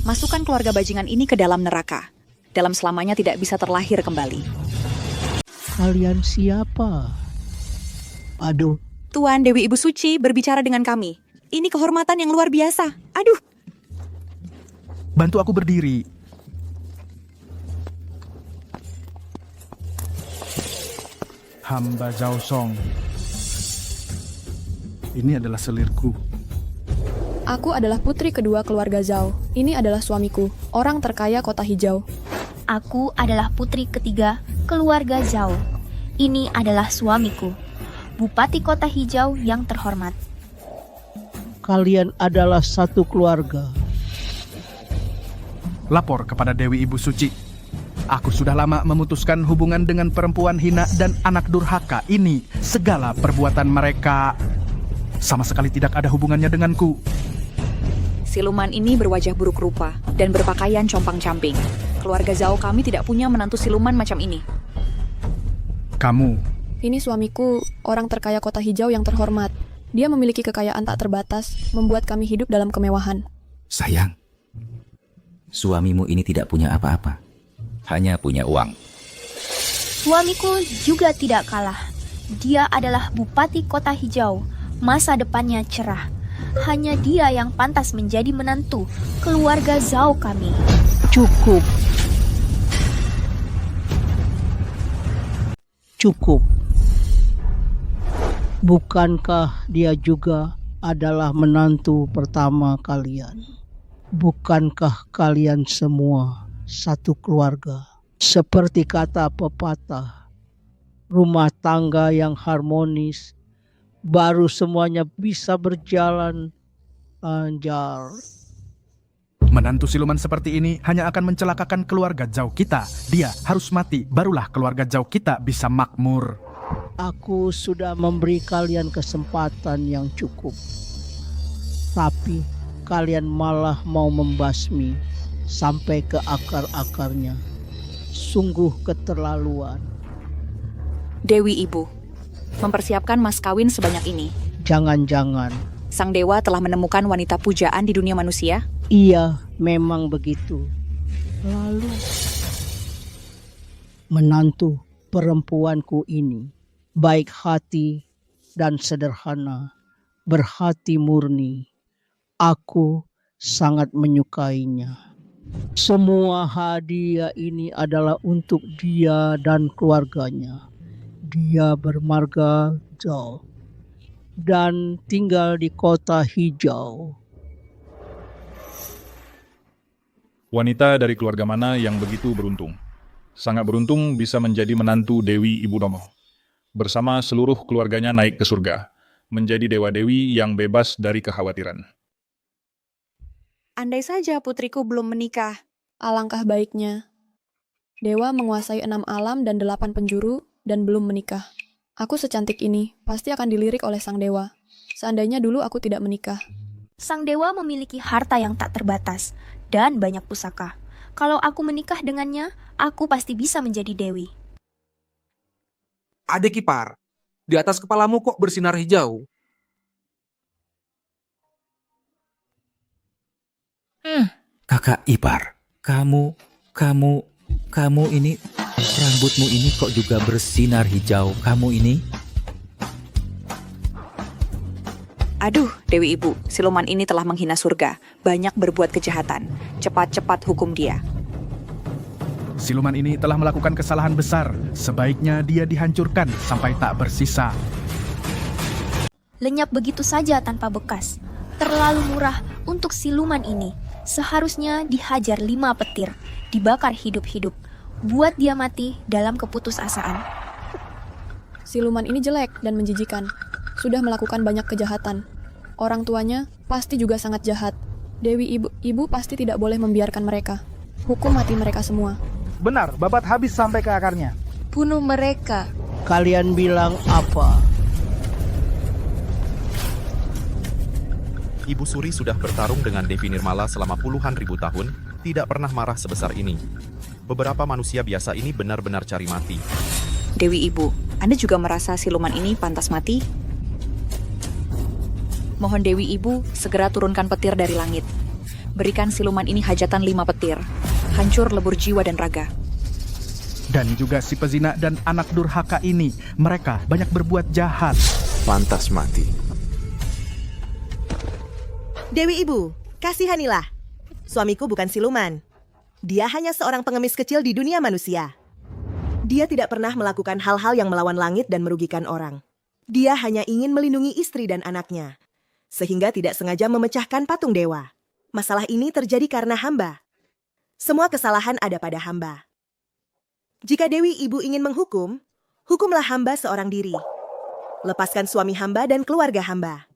Masukkan keluarga bajingan ini ke dalam neraka. Dalam selamanya tidak bisa terlahir kembali. Kalian siapa? Aduh. Tuan Dewi Ibu Suci berbicara dengan kami. Ini kehormatan yang luar biasa. Aduh. Bantu aku berdiri. Hamba Zhao Song. Ini adalah selirku. Aku adalah putri kedua keluarga Zhao. Ini adalah suamiku, orang terkaya kota hijau. Aku adalah putri ketiga keluarga Zhao. Ini adalah suamiku, Bupati Kota Hijau yang terhormat. Kalian adalah satu keluarga. Lapor kepada Dewi Ibu Suci. Aku sudah lama memutuskan hubungan dengan perempuan hina dan anak durhaka ini. Segala perbuatan mereka sama sekali tidak ada hubungannya denganku. Siluman ini berwajah buruk rupa dan berpakaian compang-camping. Keluarga Zhao kami tidak punya menantu siluman macam ini. Kamu. Ini suamiku, orang terkaya kota hijau yang terhormat. Dia memiliki kekayaan tak terbatas, membuat kami hidup dalam kemewahan. Sayang, suamimu ini tidak punya apa-apa. Hanya punya uang. Suamiku juga tidak kalah. Dia adalah Bupati Kota Hijau. Masa depannya cerah. Hanya dia yang pantas menjadi menantu keluarga Zhao kami. Cukup. Cukup. Bukankah dia juga adalah menantu pertama kalian? Bukankah kalian semua satu keluarga? Seperti kata pepatah, rumah tangga yang harmonis baru semuanya bisa berjalan lancar. Menantu siluman seperti ini hanya akan mencelakakan keluarga Zhao kita. Dia harus mati, barulah keluarga Zhao kita bisa makmur. Aku sudah memberi kalian kesempatan yang cukup. Tapi kalian malah mau membasmi sampai ke akar-akarnya. Sungguh keterlaluan. Dewi Ibu, mempersiapkan mas kawin sebanyak ini. Jangan-jangan Sang dewa telah menemukan wanita pujaan di dunia manusia? Iya, memang begitu. Lalu menantu perempuanku ini baik hati dan sederhana, berhati murni. Aku sangat menyukainya. Semua hadiah ini adalah untuk dia dan keluarganya. Dia bermarga Zhao dan tinggal di kota hijau. Wanita dari keluarga mana yang begitu beruntung? Sangat beruntung bisa menjadi menantu Dewi Ibu Nomo. Bersama seluruh keluarganya naik ke surga, menjadi dewa-dewi yang bebas dari kekhawatiran. Andai saja putriku belum menikah. Alangkah baiknya. Dewa menguasai 6 alam dan 8 penjuru dan belum menikah. Aku secantik ini, pasti akan dilirik oleh sang dewa. Seandainya dulu aku tidak menikah. Sang dewa memiliki harta yang tak terbatas dan banyak pusaka. Kalau aku menikah dengannya, aku pasti bisa menjadi dewi. Adik ipar, di atas kepalamu kok bersinar hijau? Kakak ipar, kamu ini, rambutmu ini kok juga bersinar hijau, kamu ini? Aduh, Dewi Ibu, siluman ini telah menghina surga, banyak berbuat kejahatan. Cepat-cepat hukum dia. Siluman ini telah melakukan kesalahan besar. Sebaiknya dia dihancurkan sampai tak bersisa. Lenyap begitu saja tanpa bekas. Terlalu murah untuk siluman ini. Seharusnya dihajar 5 petir, dibakar hidup-hidup. Buat dia mati dalam keputusasaan. Siluman ini jelek dan menjijikan. Sudah melakukan banyak kejahatan. Orang tuanya pasti juga sangat jahat. Dewi Ibu pasti tidak boleh membiarkan mereka. Hukum mati mereka semua. Benar, babat habis sampai ke akarnya. Bunuh mereka. Kalian bilang apa? Ibu Suri sudah bertarung dengan Devi Nirmala selama puluhan ribu tahun, tidak pernah marah sebesar ini. Beberapa manusia biasa ini benar-benar cari mati. Dewi Ibu, Anda juga merasa siluman ini pantas mati? Mohon Dewi Ibu segera turunkan petir dari langit. Berikan siluman ini hajatan 5 petir. Hancur lebur jiwa dan raga. Dan juga si pezina dan anak durhaka ini, mereka banyak berbuat jahat. Pantas mati. Dewi Ibu, kasihanilah. Suamiku bukan siluman. Dia hanya seorang pengemis kecil di dunia manusia. Dia tidak pernah melakukan hal-hal yang melawan langit dan merugikan orang. Dia hanya ingin melindungi istri dan anaknya, sehingga tidak sengaja memecahkan patung dewa. Masalah ini terjadi karena hamba. Semua kesalahan ada pada hamba. Jika Dewi Ibu ingin menghukum, hukumlah hamba seorang diri. Lepaskan suami hamba dan keluarga hamba.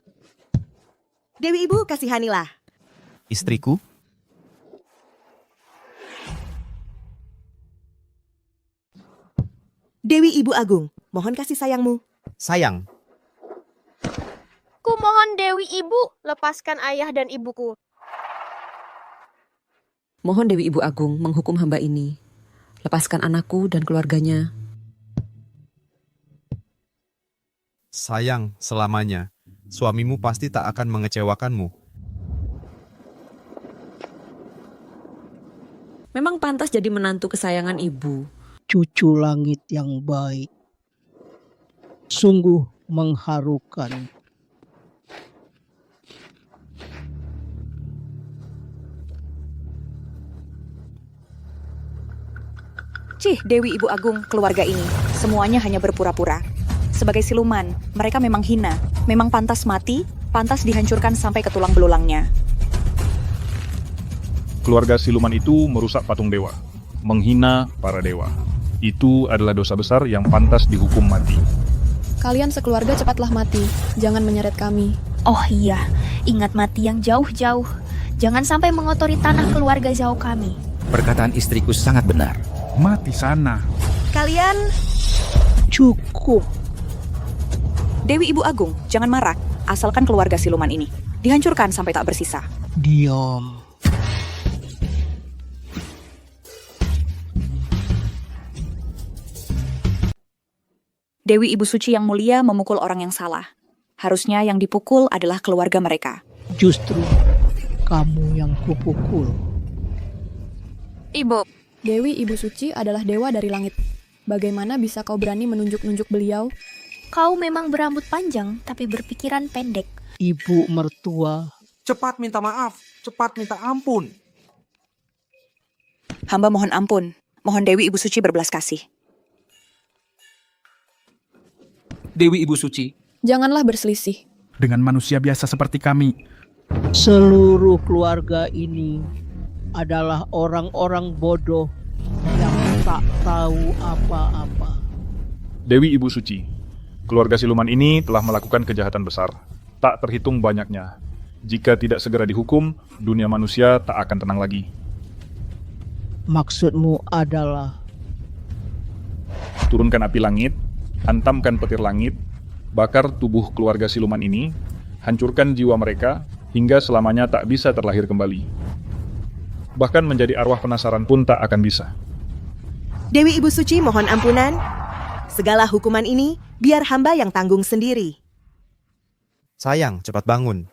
Dewi Ibu, kasihanilah. Istriku? Dewi Ibu Agung, mohon kasih sayangmu. Sayang. Kumohon Dewi Ibu, lepaskan ayah dan ibuku. Mohon Dewi Ibu Agung menghukum hamba ini. Lepaskan anakku dan keluarganya. Sayang selamanya. Suamimu pasti tak akan mengecewakanmu. Memang pantas jadi menantu kesayangan ibu. Cucu langit yang baik. Sungguh mengharukan. Cih, Dewi Ibu Agung, keluarga ini, semuanya hanya berpura-pura. Sebagai siluman, mereka memang hina, memang pantas mati, pantas dihancurkan sampai ke tulang belulangnya. Keluarga siluman itu merusak patung dewa, menghina para dewa. Itu adalah dosa besar yang pantas dihukum mati. Kalian sekeluarga cepatlah mati. Jangan menyeret kami. Oh iya, ingat mati yang jauh-jauh. Jangan sampai mengotori tanah keluarga jauh kami. Perkataan istriku sangat benar. Mati sana. Kalian cukup. Dewi Ibu Agung, jangan marah. Asalkan keluarga siluman ini dihancurkan sampai tak bersisa. Diam. Dewi Ibu Suci yang mulia memukul orang yang salah. Harusnya yang dipukul adalah keluarga mereka. Justru kamu yang kupukul. Ibu. Dewi Ibu Suci adalah dewa dari langit. Bagaimana bisa kau berani menunjuk-nunjuk beliau? Kau memang berambut panjang, tapi berpikiran pendek. Ibu mertua. Cepat minta maaf, cepat minta ampun. Hamba mohon ampun. Mohon Dewi Ibu Suci berbelas kasih. Dewi Ibu Suci. Janganlah berselisih. Dengan manusia biasa seperti kami. Seluruh keluarga ini adalah orang-orang bodoh yang tak tahu apa-apa. Dewi Ibu Suci, keluarga siluman ini telah melakukan kejahatan besar. Tak terhitung banyaknya. Jika tidak segera dihukum, dunia manusia tak akan tenang lagi. Maksudmu adalah? Turunkan api langit, hantamkan petir langit, bakar tubuh keluarga siluman ini, hancurkan jiwa mereka, hingga selamanya tak bisa terlahir kembali. Bahkan menjadi arwah penasaran pun tak akan bisa. Dewi Ibu Suci mohon ampunan. Segala hukuman ini biar hamba yang tanggung sendiri. Sayang, cepat bangun.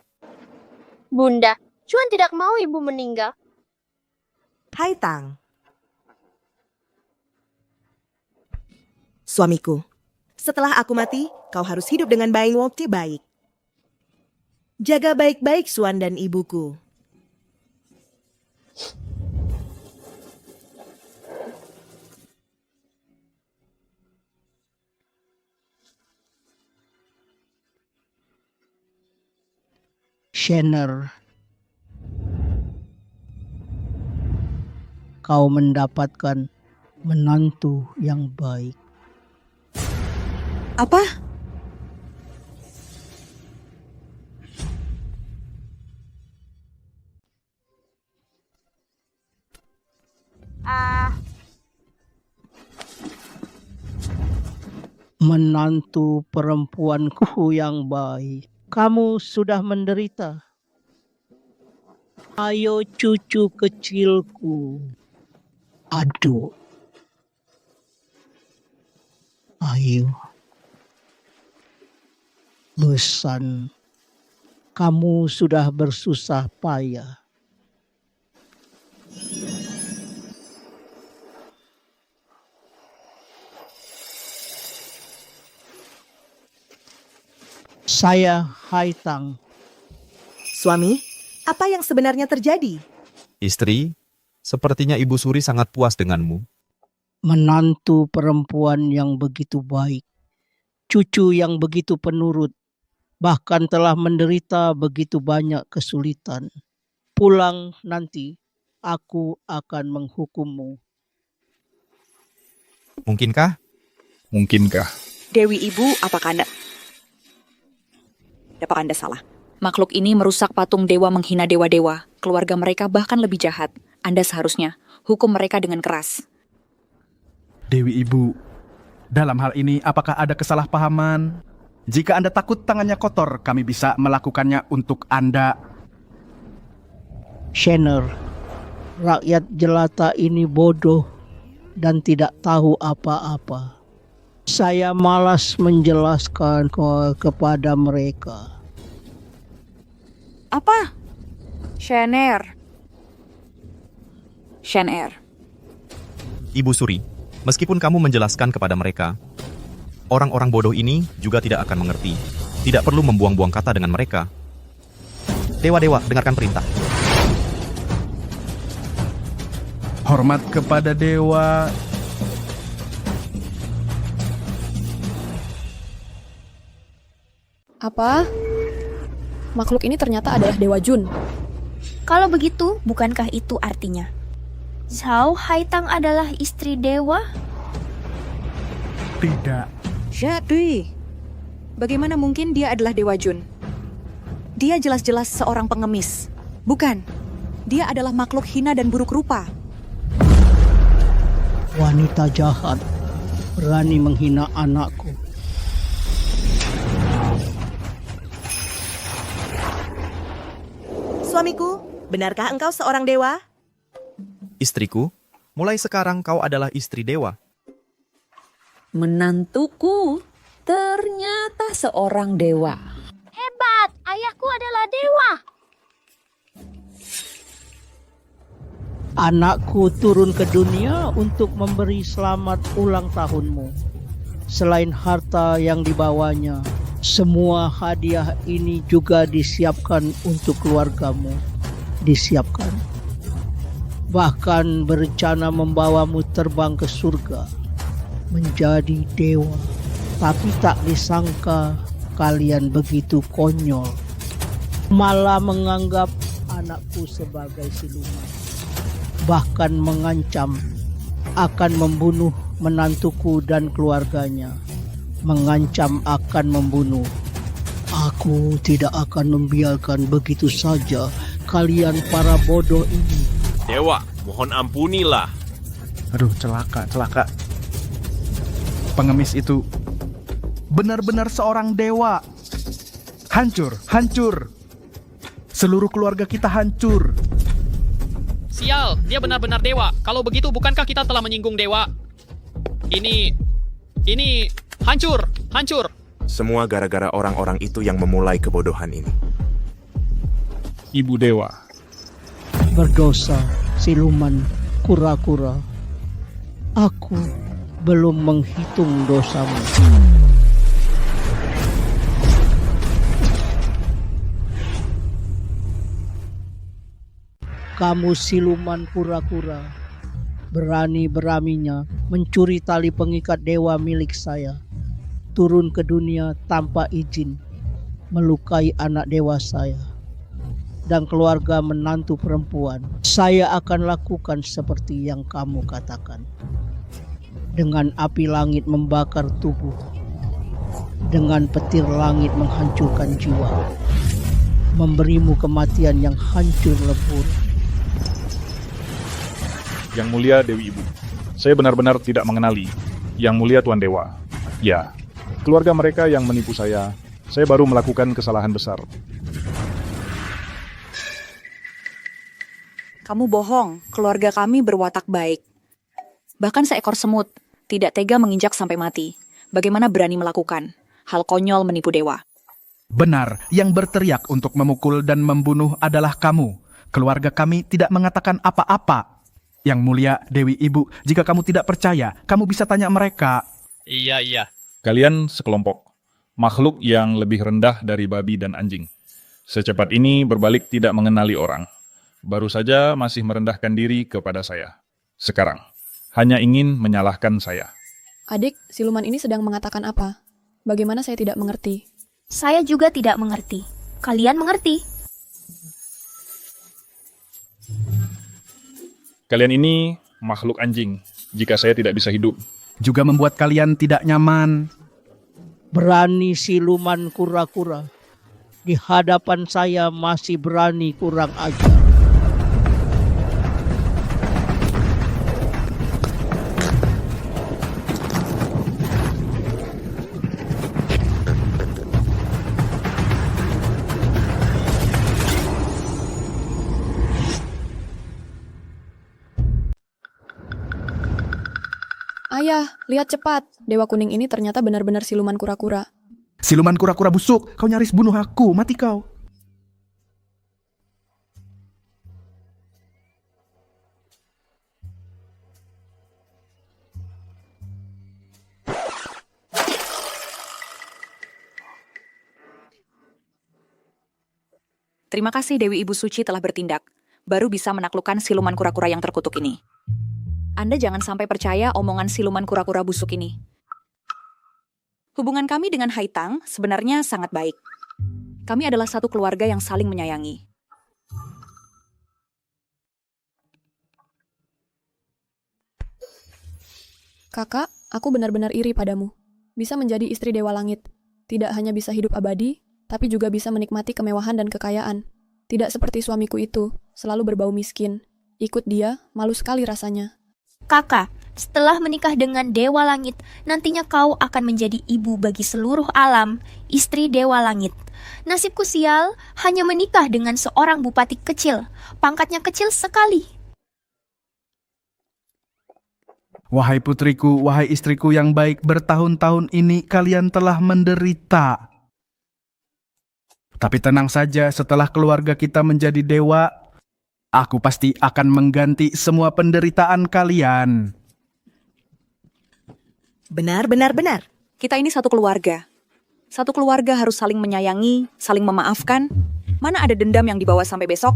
Bunda, Cuan tidak mau ibu meninggal. Hai Tang. Suamiku, setelah aku mati, kau harus hidup dengan baik waktu baik. Jaga baik-baik Suan dan ibuku. Shanner, kau mendapatkan menantu yang baik. Apa? Menantu perempuanku yang baik, kamu sudah menderita. Ayo cucu kecilku. Aduh. Ayo. Lusan, kamu sudah bersusah payah. Saya Haitang. Suami, apa yang sebenarnya terjadi? Istri, sepertinya Ibu Suri sangat puas denganmu. Menantu perempuan yang begitu baik, cucu yang begitu penurut, bahkan telah menderita begitu banyak kesulitan. Pulang nanti, aku akan menghukummu. Mungkinkah? Mungkinkah? Dewi Ibu, apakah Anda salah? Makhluk ini merusak patung dewa, menghina dewa-dewa. Keluarga mereka bahkan lebih jahat. Anda seharusnya hukum mereka dengan keras. Dewi Ibu, dalam hal ini apakah ada kesalahpahaman? Jika Anda takut tangannya kotor, kami bisa melakukannya untuk Anda. Shener, rakyat jelata ini bodoh dan tidak tahu apa-apa. Saya malas menjelaskan kepada mereka. Apa? Shener. Ibu Suri, meskipun kamu menjelaskan kepada mereka, orang-orang bodoh ini juga tidak akan mengerti. Tidak perlu membuang-buang kata dengan mereka. Dewa-dewa, dengarkan perintah. Hormat kepada dewa. Apa? Makhluk ini ternyata adalah Dewa Jun. Kalau begitu, bukankah itu artinya Zhao Haitang adalah istri dewa? Tidak. Jadi, bagaimana mungkin dia adalah Dewa Jun? Dia jelas-jelas seorang pengemis. Bukan, dia adalah makhluk hina dan buruk rupa. Wanita jahat, berani menghina anakku. Suamiku, benarkah engkau seorang dewa? Istriku, mulai sekarang kau adalah istri dewa. Menantuku ternyata seorang dewa. Hebat, ayahku adalah dewa. Anakku turun ke dunia untuk memberi selamat ulang tahunmu. Selain harta yang dibawanya, semua hadiah ini juga disiapkan untuk keluargamu. Disiapkan. Bahkan berencana membawamu terbang ke surga, menjadi dewa. Tapi tak disangka kalian begitu konyol. Malah menganggap anakku sebagai siluman. Bahkan mengancam akan membunuh menantuku dan keluarganya. Mengancam akan membunuh. Aku tidak akan membiarkan begitu saja kalian para bodoh ini. Dewa, mohon ampunilah. Aduh, celaka. Pengemis itu benar-benar seorang dewa. Hancur. Seluruh keluarga kita hancur. Sial, dia benar-benar dewa. Kalau begitu, bukankah kita telah menyinggung dewa? Ini hancur. Semua gara-gara orang-orang itu yang memulai kebodohan ini. Ibu Dewa. Berdosa, siluman, kura-kura. Aku belum menghitung dosamu. Kamu siluman kura-kura, berani-beraninya mencuri tali pengikat dewa milik saya, turun ke dunia tanpa izin, melukai anak dewa saya, dan keluarga menantu perempuan. Saya akan lakukan seperti yang kamu katakan. Dengan api langit membakar tubuh, dengan petir langit menghancurkan jiwa, memberimu kematian yang hancur lebur. Yang mulia Dewi Ibu, saya benar-benar tidak mengenali. Yang mulia Tuan Dewa. Ya, Keluarga mereka yang menipu saya baru melakukan kesalahan besar. Kamu bohong, keluarga kami berwatak baik. Bahkan seekor semut tidak tega menginjak sampai mati. Bagaimana berani melakukan hal konyol menipu dewa? Benar, yang berteriak untuk memukul dan membunuh adalah kamu. Keluarga kami tidak mengatakan apa-apa. Yang mulia, Dewi Ibu, jika kamu tidak percaya, kamu bisa tanya mereka. Iya. Kalian sekelompok, makhluk yang lebih rendah dari babi dan anjing. Secepat ini berbalik tidak mengenali orang. Baru saja masih merendahkan diri kepada saya. Sekarang, hanya ingin menyalahkan saya. Adik, siluman ini sedang mengatakan apa? Bagaimana saya tidak mengerti? Saya juga tidak mengerti. Kalian mengerti? Kalian ini makhluk anjing, jika saya tidak bisa hidup. Juga membuat kalian tidak nyaman. Berani siluman kura-kura. Di hadapan saya masih berani kurang ajar. Ayah, lihat cepat. Dewa kuning ini ternyata benar-benar siluman kura-kura. Siluman kura-kura busuk, kau nyaris bunuh aku, mati kau. Terima kasih Dewi Ibu Suci telah bertindak. Baru bisa menaklukkan siluman kura-kura yang terkutuk ini. Anda jangan sampai percaya omongan siluman kura-kura busuk ini. Hubungan kami dengan Haitang sebenarnya sangat baik. Kami adalah satu keluarga yang saling menyayangi. Kakak, aku benar-benar iri padamu. Bisa menjadi istri Dewa Langit. Tidak hanya bisa hidup abadi, tapi juga bisa menikmati kemewahan dan kekayaan. Tidak seperti suamiku itu, selalu berbau miskin. Ikut dia, malu sekali rasanya. Kakak, setelah menikah dengan Dewa Langit, nantinya kau akan menjadi ibu bagi seluruh alam, istri Dewa Langit. Nasibku sial, hanya menikah dengan seorang bupati kecil. Pangkatnya kecil sekali. Wahai putriku, wahai istriku yang baik, bertahun-tahun ini kalian telah menderita. Tapi tenang saja, setelah keluarga kita menjadi dewa, aku pasti akan mengganti semua penderitaan kalian. Benar. Kita ini satu keluarga. Satu keluarga harus saling menyayangi, saling memaafkan. Mana ada dendam yang dibawa sampai besok?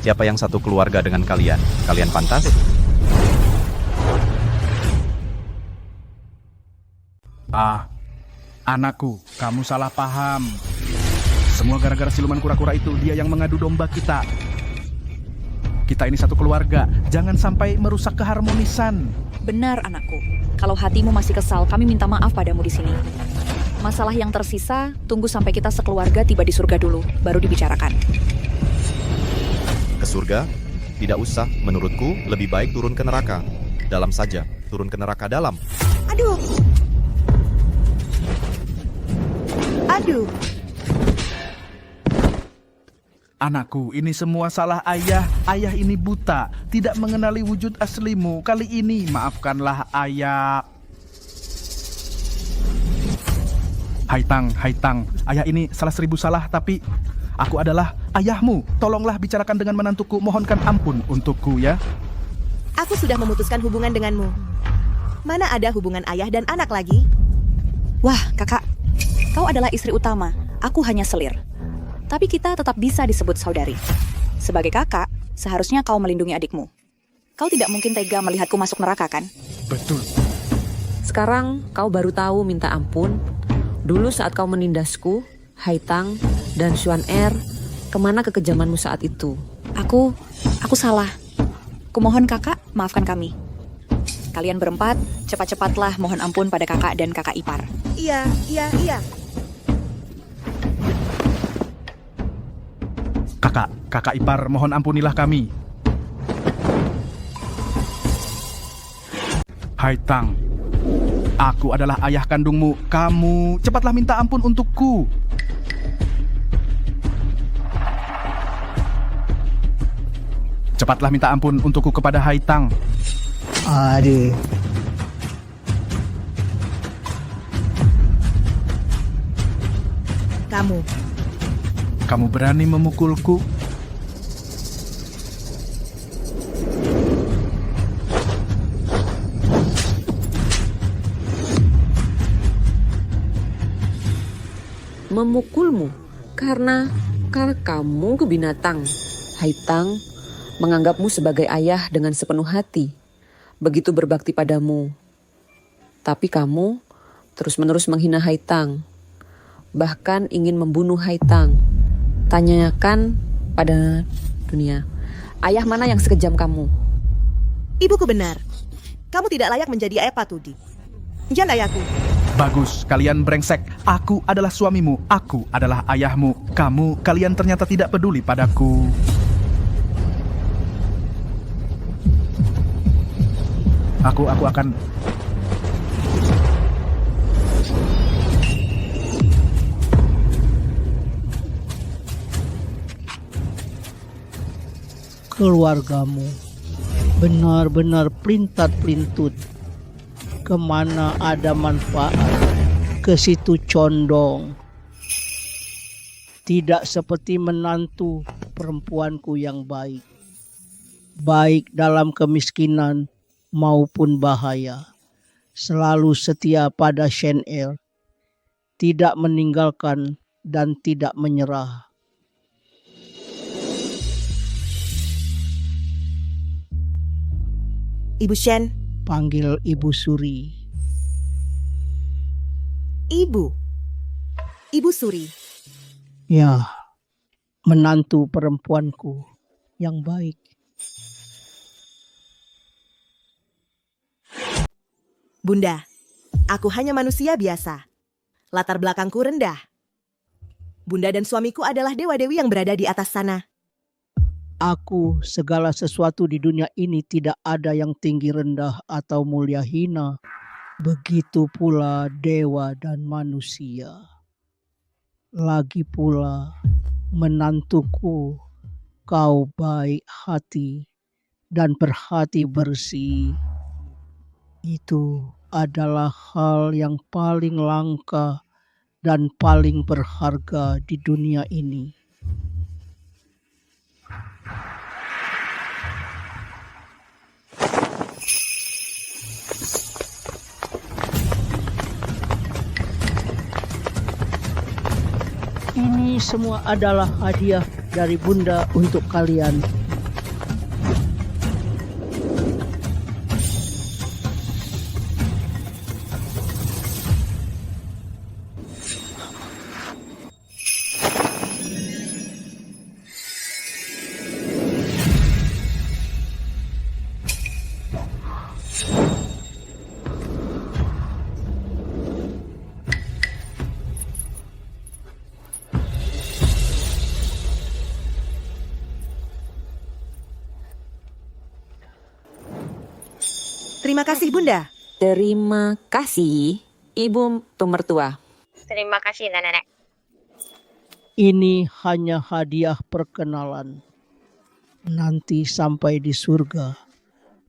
Siapa yang satu keluarga dengan kalian? Kalian pantas? Anakku, kamu salah paham. Semua gara-gara siluman kura-kura itu, dia yang mengadu domba kita. Kita ini satu keluarga, jangan sampai merusak keharmonisan. Benar anakku. Kalau hatimu masih kesal, kami minta maaf padamu di sini. Masalah yang tersisa, tunggu sampai kita sekeluarga tiba di surga dulu, baru dibicarakan. Ke surga? Tidak usah, menurutku lebih baik turun ke neraka. Dalam saja, turun ke neraka dalam. Aduh. Anakku, ini semua salah ayah. Ayah ini buta, tidak mengenali wujud aslimu. Kali ini maafkanlah ayah. Haitang, ayah ini salah 1000 salah, tapi aku adalah ayahmu. Tolonglah bicarakan dengan menantuku, mohonkan ampun untukku ya. Aku sudah memutuskan hubungan denganmu. Mana ada hubungan ayah dan anak lagi? Wah, kakak, kau adalah istri utama, aku hanya selir. Tapi kita tetap bisa disebut saudari. Sebagai kakak, seharusnya kau melindungi adikmu. Kau tidak mungkin tega melihatku masuk neraka, kan? Betul. Sekarang kau baru tahu minta ampun. Dulu saat kau menindasku, Haitang dan Xuan Er, kemana kekejamanmu saat itu? Aku salah. Kumohon kakak, maafkan kami. Kalian berempat, cepat-cepatlah mohon ampun pada kakak dan kakak ipar. Iya. Kakak ipar, mohon ampunilah kami. Haitang, Aku adalah ayah kandungmu. Kamu cepatlah minta ampun untukku. Cepatlah minta ampun untukku kepada Haitang. Aduh. Kamu berani memukulku? Memukulmu karena kamu ke binatang. Haitang menganggapmu sebagai ayah dengan sepenuh hati, begitu berbakti padamu. Tapi kamu terus-menerus menghina Haitang, bahkan ingin membunuh Haitang. Tanyakan pada dunia, ayah mana yang sekejam kamu? Ibuku benar. Kamu tidak layak menjadi ayah patudi. Jangan ayahku. Bagus, kalian brengsek. Aku adalah suamimu, aku adalah ayahmu. Kalian ternyata tidak peduli padaku. Aku akan... Keluargamu benar-benar pelintat-pelintut. Kemana ada manfaat, ke situ condong. Tidak seperti menantu perempuanku yang baik. Baik dalam kemiskinan maupun bahaya. Selalu setia pada Shen-er. Tidak meninggalkan dan tidak menyerah. Ibu Shen. Panggil Ibu Suri. Ibu Suri. Ya, menantu perempuanku yang baik. Bunda, aku hanya manusia biasa. Latar belakangku rendah. Bunda dan suamiku adalah dewa-dewi yang berada di atas sana. Aku, segala sesuatu di dunia ini tidak ada yang tinggi rendah atau mulia hina. Begitu pula dewa dan manusia. Lagi pula, menantuku, kau baik hati dan berhati bersih. Itu adalah hal yang paling langka dan paling berharga di dunia ini. Ini semua adalah hadiah dari Bunda untuk kalian. Terima kasih, Bunda. Terima kasih, Ibu Pemertua. Terima kasih, Nenek. Ini hanya hadiah perkenalan. Nanti sampai di surga,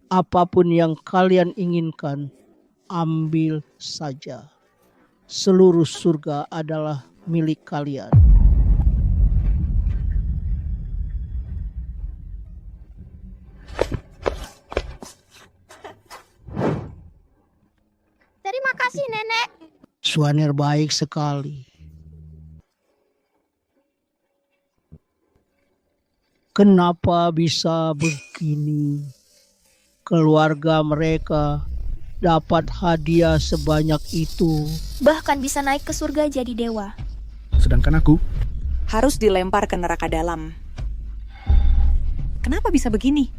apapun yang kalian inginkan, ambil saja. Seluruh surga adalah milik kalian. Terima kasih, Nenek. Swanir baik sekali. Kenapa bisa begini? Keluarga mereka dapat hadiah sebanyak itu. Bahkan bisa naik ke surga jadi dewa. Sedangkan aku harus dilempar ke neraka dalam. Kenapa bisa begini?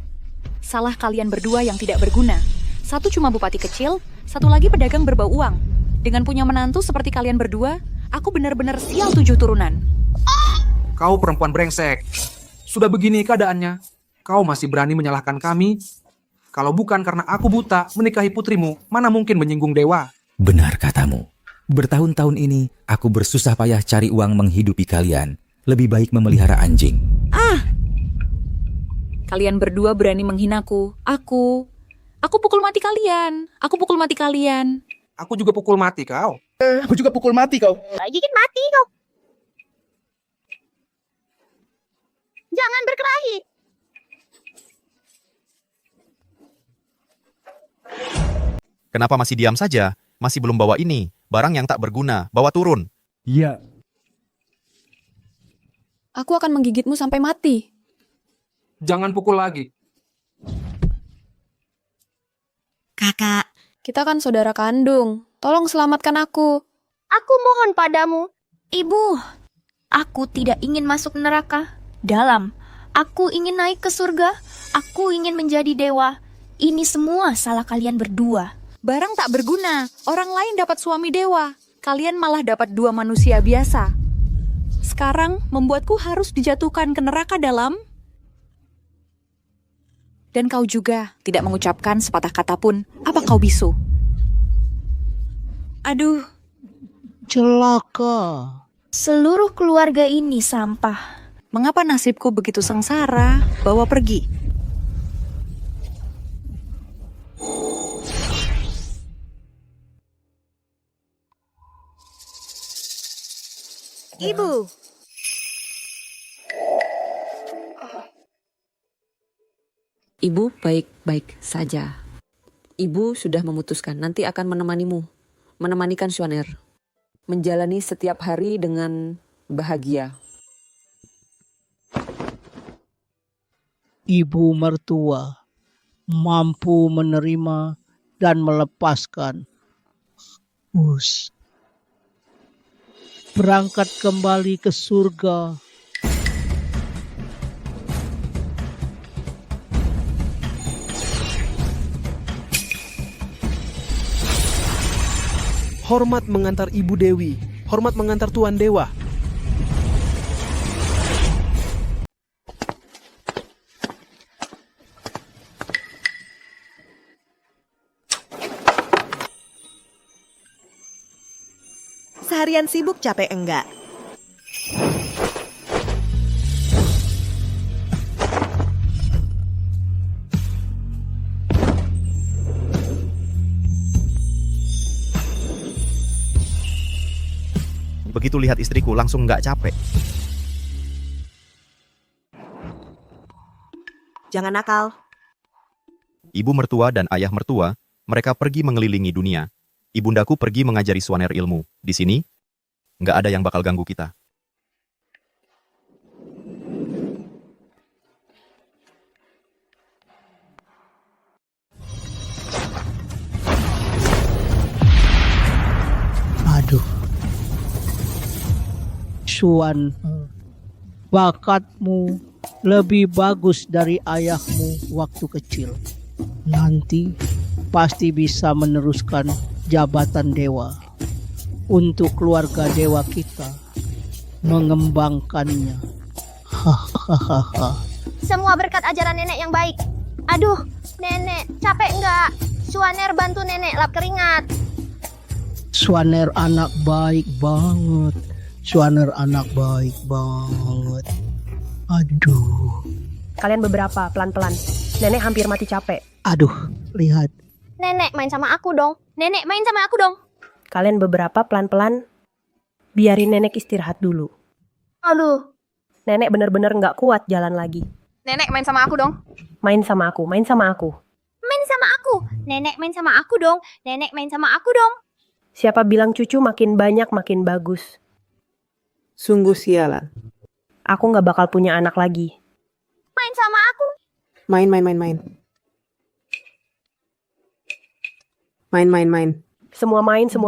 Salah kalian berdua yang tidak berguna. Satu cuma bupati kecil, satu lagi pedagang berbau uang. Dengan punya menantu seperti kalian berdua, aku benar-benar sial 7 turunan. Kau perempuan brengsek. Sudah begini keadaannya, kau masih berani menyalahkan kami? Kalau bukan karena aku buta menikahi putrimu, mana mungkin menyinggung dewa? Benar katamu. Bertahun-tahun ini, aku bersusah payah cari uang menghidupi kalian. Lebih baik memelihara anjing. Kalian berdua berani menghinaku. Aku pukul mati kalian. Aku pukul mati kalian. Aku juga pukul mati kau. Aku juga pukul mati kau. Gigit mati kau. Jangan berkelahi. Kenapa masih diam saja? Masih belum bawa ini. Barang yang tak berguna. Bawa turun. Iya. Aku akan menggigitmu sampai mati. Jangan pukul lagi. Kakak, Kita kan saudara kandung. Tolong selamatkan aku. Aku mohon padamu. Ibu, aku tidak ingin masuk neraka. Dalam, aku ingin naik ke surga. Aku ingin menjadi dewa. Ini semua salah kalian berdua. Barang tak berguna. Orang lain dapat suami dewa. Kalian malah dapat dua manusia biasa. Sekarang membuatku harus dijatuhkan ke neraka dalam. Dan kau juga tidak mengucapkan sepatah kata pun. Apa kau bisu? Aduh. Celaka. Seluruh keluarga ini sampah. Mengapa nasibku begitu sengsara? Bawa pergi. Ibu, Ibu baik-baik saja. Ibu sudah memutuskan nanti akan menemanimu, menemanikan Swaner, menjalani setiap hari dengan bahagia. Ibu mertua mampu menerima dan melepaskan. Berangkat kembali ke surga. Hormat mengantar Ibu Dewi, hormat mengantar Tuan Dewa. seharian sibuk capek enggak? Begitu lihat istriku langsung nggak capek. Jangan nakal. Ibu mertua dan ayah mertua, mereka pergi mengelilingi dunia. Ibundaku pergi mengajari Swaner ilmu. Di sini, nggak ada yang bakal ganggu kita. Aduh. Swan, bakatmu lebih bagus dari ayahmu waktu kecil. Nanti pasti bisa meneruskan jabatan dewa untuk keluarga dewa kita, mengembangkannya. Hahaha. Semua berkat ajaran nenek yang baik. Aduh, nenek capek enggak? Swaner bantu nenek lap keringat. Swaner anak baik banget. Swaner anak baik banget. Aduh. Kalian beberapa, pelan-pelan. Nenek hampir mati capek. Aduh, lihat. Nenek main sama aku dong. Nenek main sama aku dong. Kalian beberapa, pelan-pelan. Biarin nenek istirahat dulu. Aduh. Nenek bener-bener nggak kuat jalan lagi. Nenek main sama aku dong. Main sama aku, main sama aku. Main sama aku. Nenek main sama aku dong. Nenek main sama aku dong. Siapa bilang cucu makin banyak makin bagus? Sungguh sialan. Aku nggak bakal punya anak lagi. Main sama aku.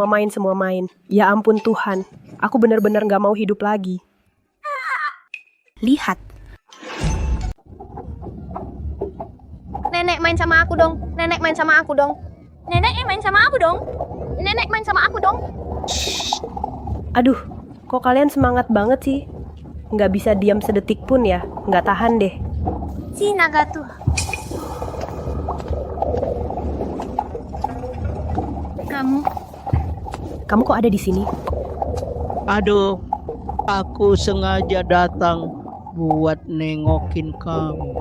Main. Semua main. Ya ampun Tuhan, aku benar-benar nggak mau hidup lagi. Lihat, Nenek main sama aku dong. Nenek main sama aku dong. Nenek main sama aku dong. Nenek main sama aku dong. Aduh, kok kalian semangat banget sih? Nggak bisa diam sedetik pun ya? Nggak tahan deh. Si Nagatu. kamu kok ada di sini? Aduh, aku sengaja datang buat nengokin kamu.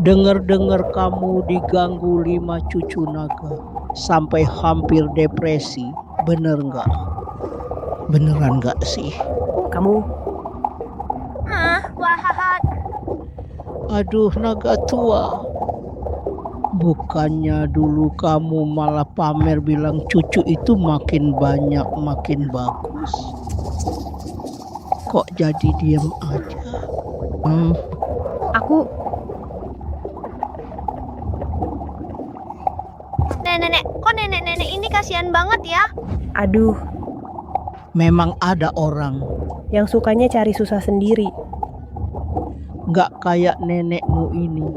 Dengar-dengar kamu diganggu 5 cucu naga sampai hampir depresi. Bener nggak? Beneran nggak sih? Kamu? Hah, wahahat. Aduh, naga tua. Bukannya dulu kamu malah pamer bilang cucu itu makin banyak, makin bagus. Kok jadi diem aja? Aku... Nenek, kok nenek-nenek ini kasihan banget ya? Aduh, Memang ada orang yang sukanya cari susah sendiri. nggak kayak nenekmu ini,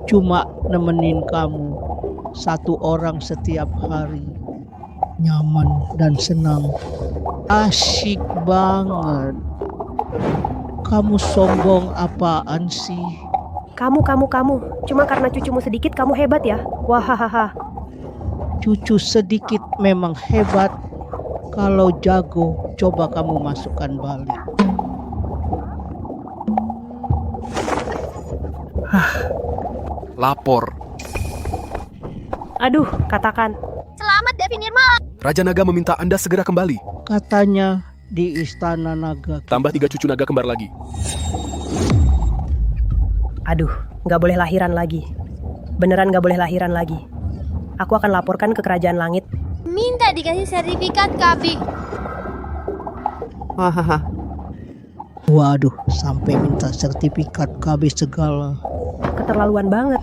cuma nemenin kamu satu orang setiap hari, nyaman dan senang, asyik banget. Kamu sombong apaan sih? Kamu, cuma karena cucumu sedikit kamu hebat ya? Wahahaha. Cucu sedikit memang hebat. Kalau jago, coba kamu masukkan balik. Lapor. Aduh, katakan. Selamat, Devi Nirma. Raja Naga meminta Anda segera kembali. Katanya di Istana Naga. Tambah 3 cucu naga kembar lagi. Aduh, nggak boleh lahiran lagi. Beneran nggak boleh lahiran lagi. Aku akan laporkan ke Kerajaan Langit. Minta dikasih sertifikat, Kabi. Hahaha. Waduh, sampai minta sertifikat KB segala. Keterlaluan banget.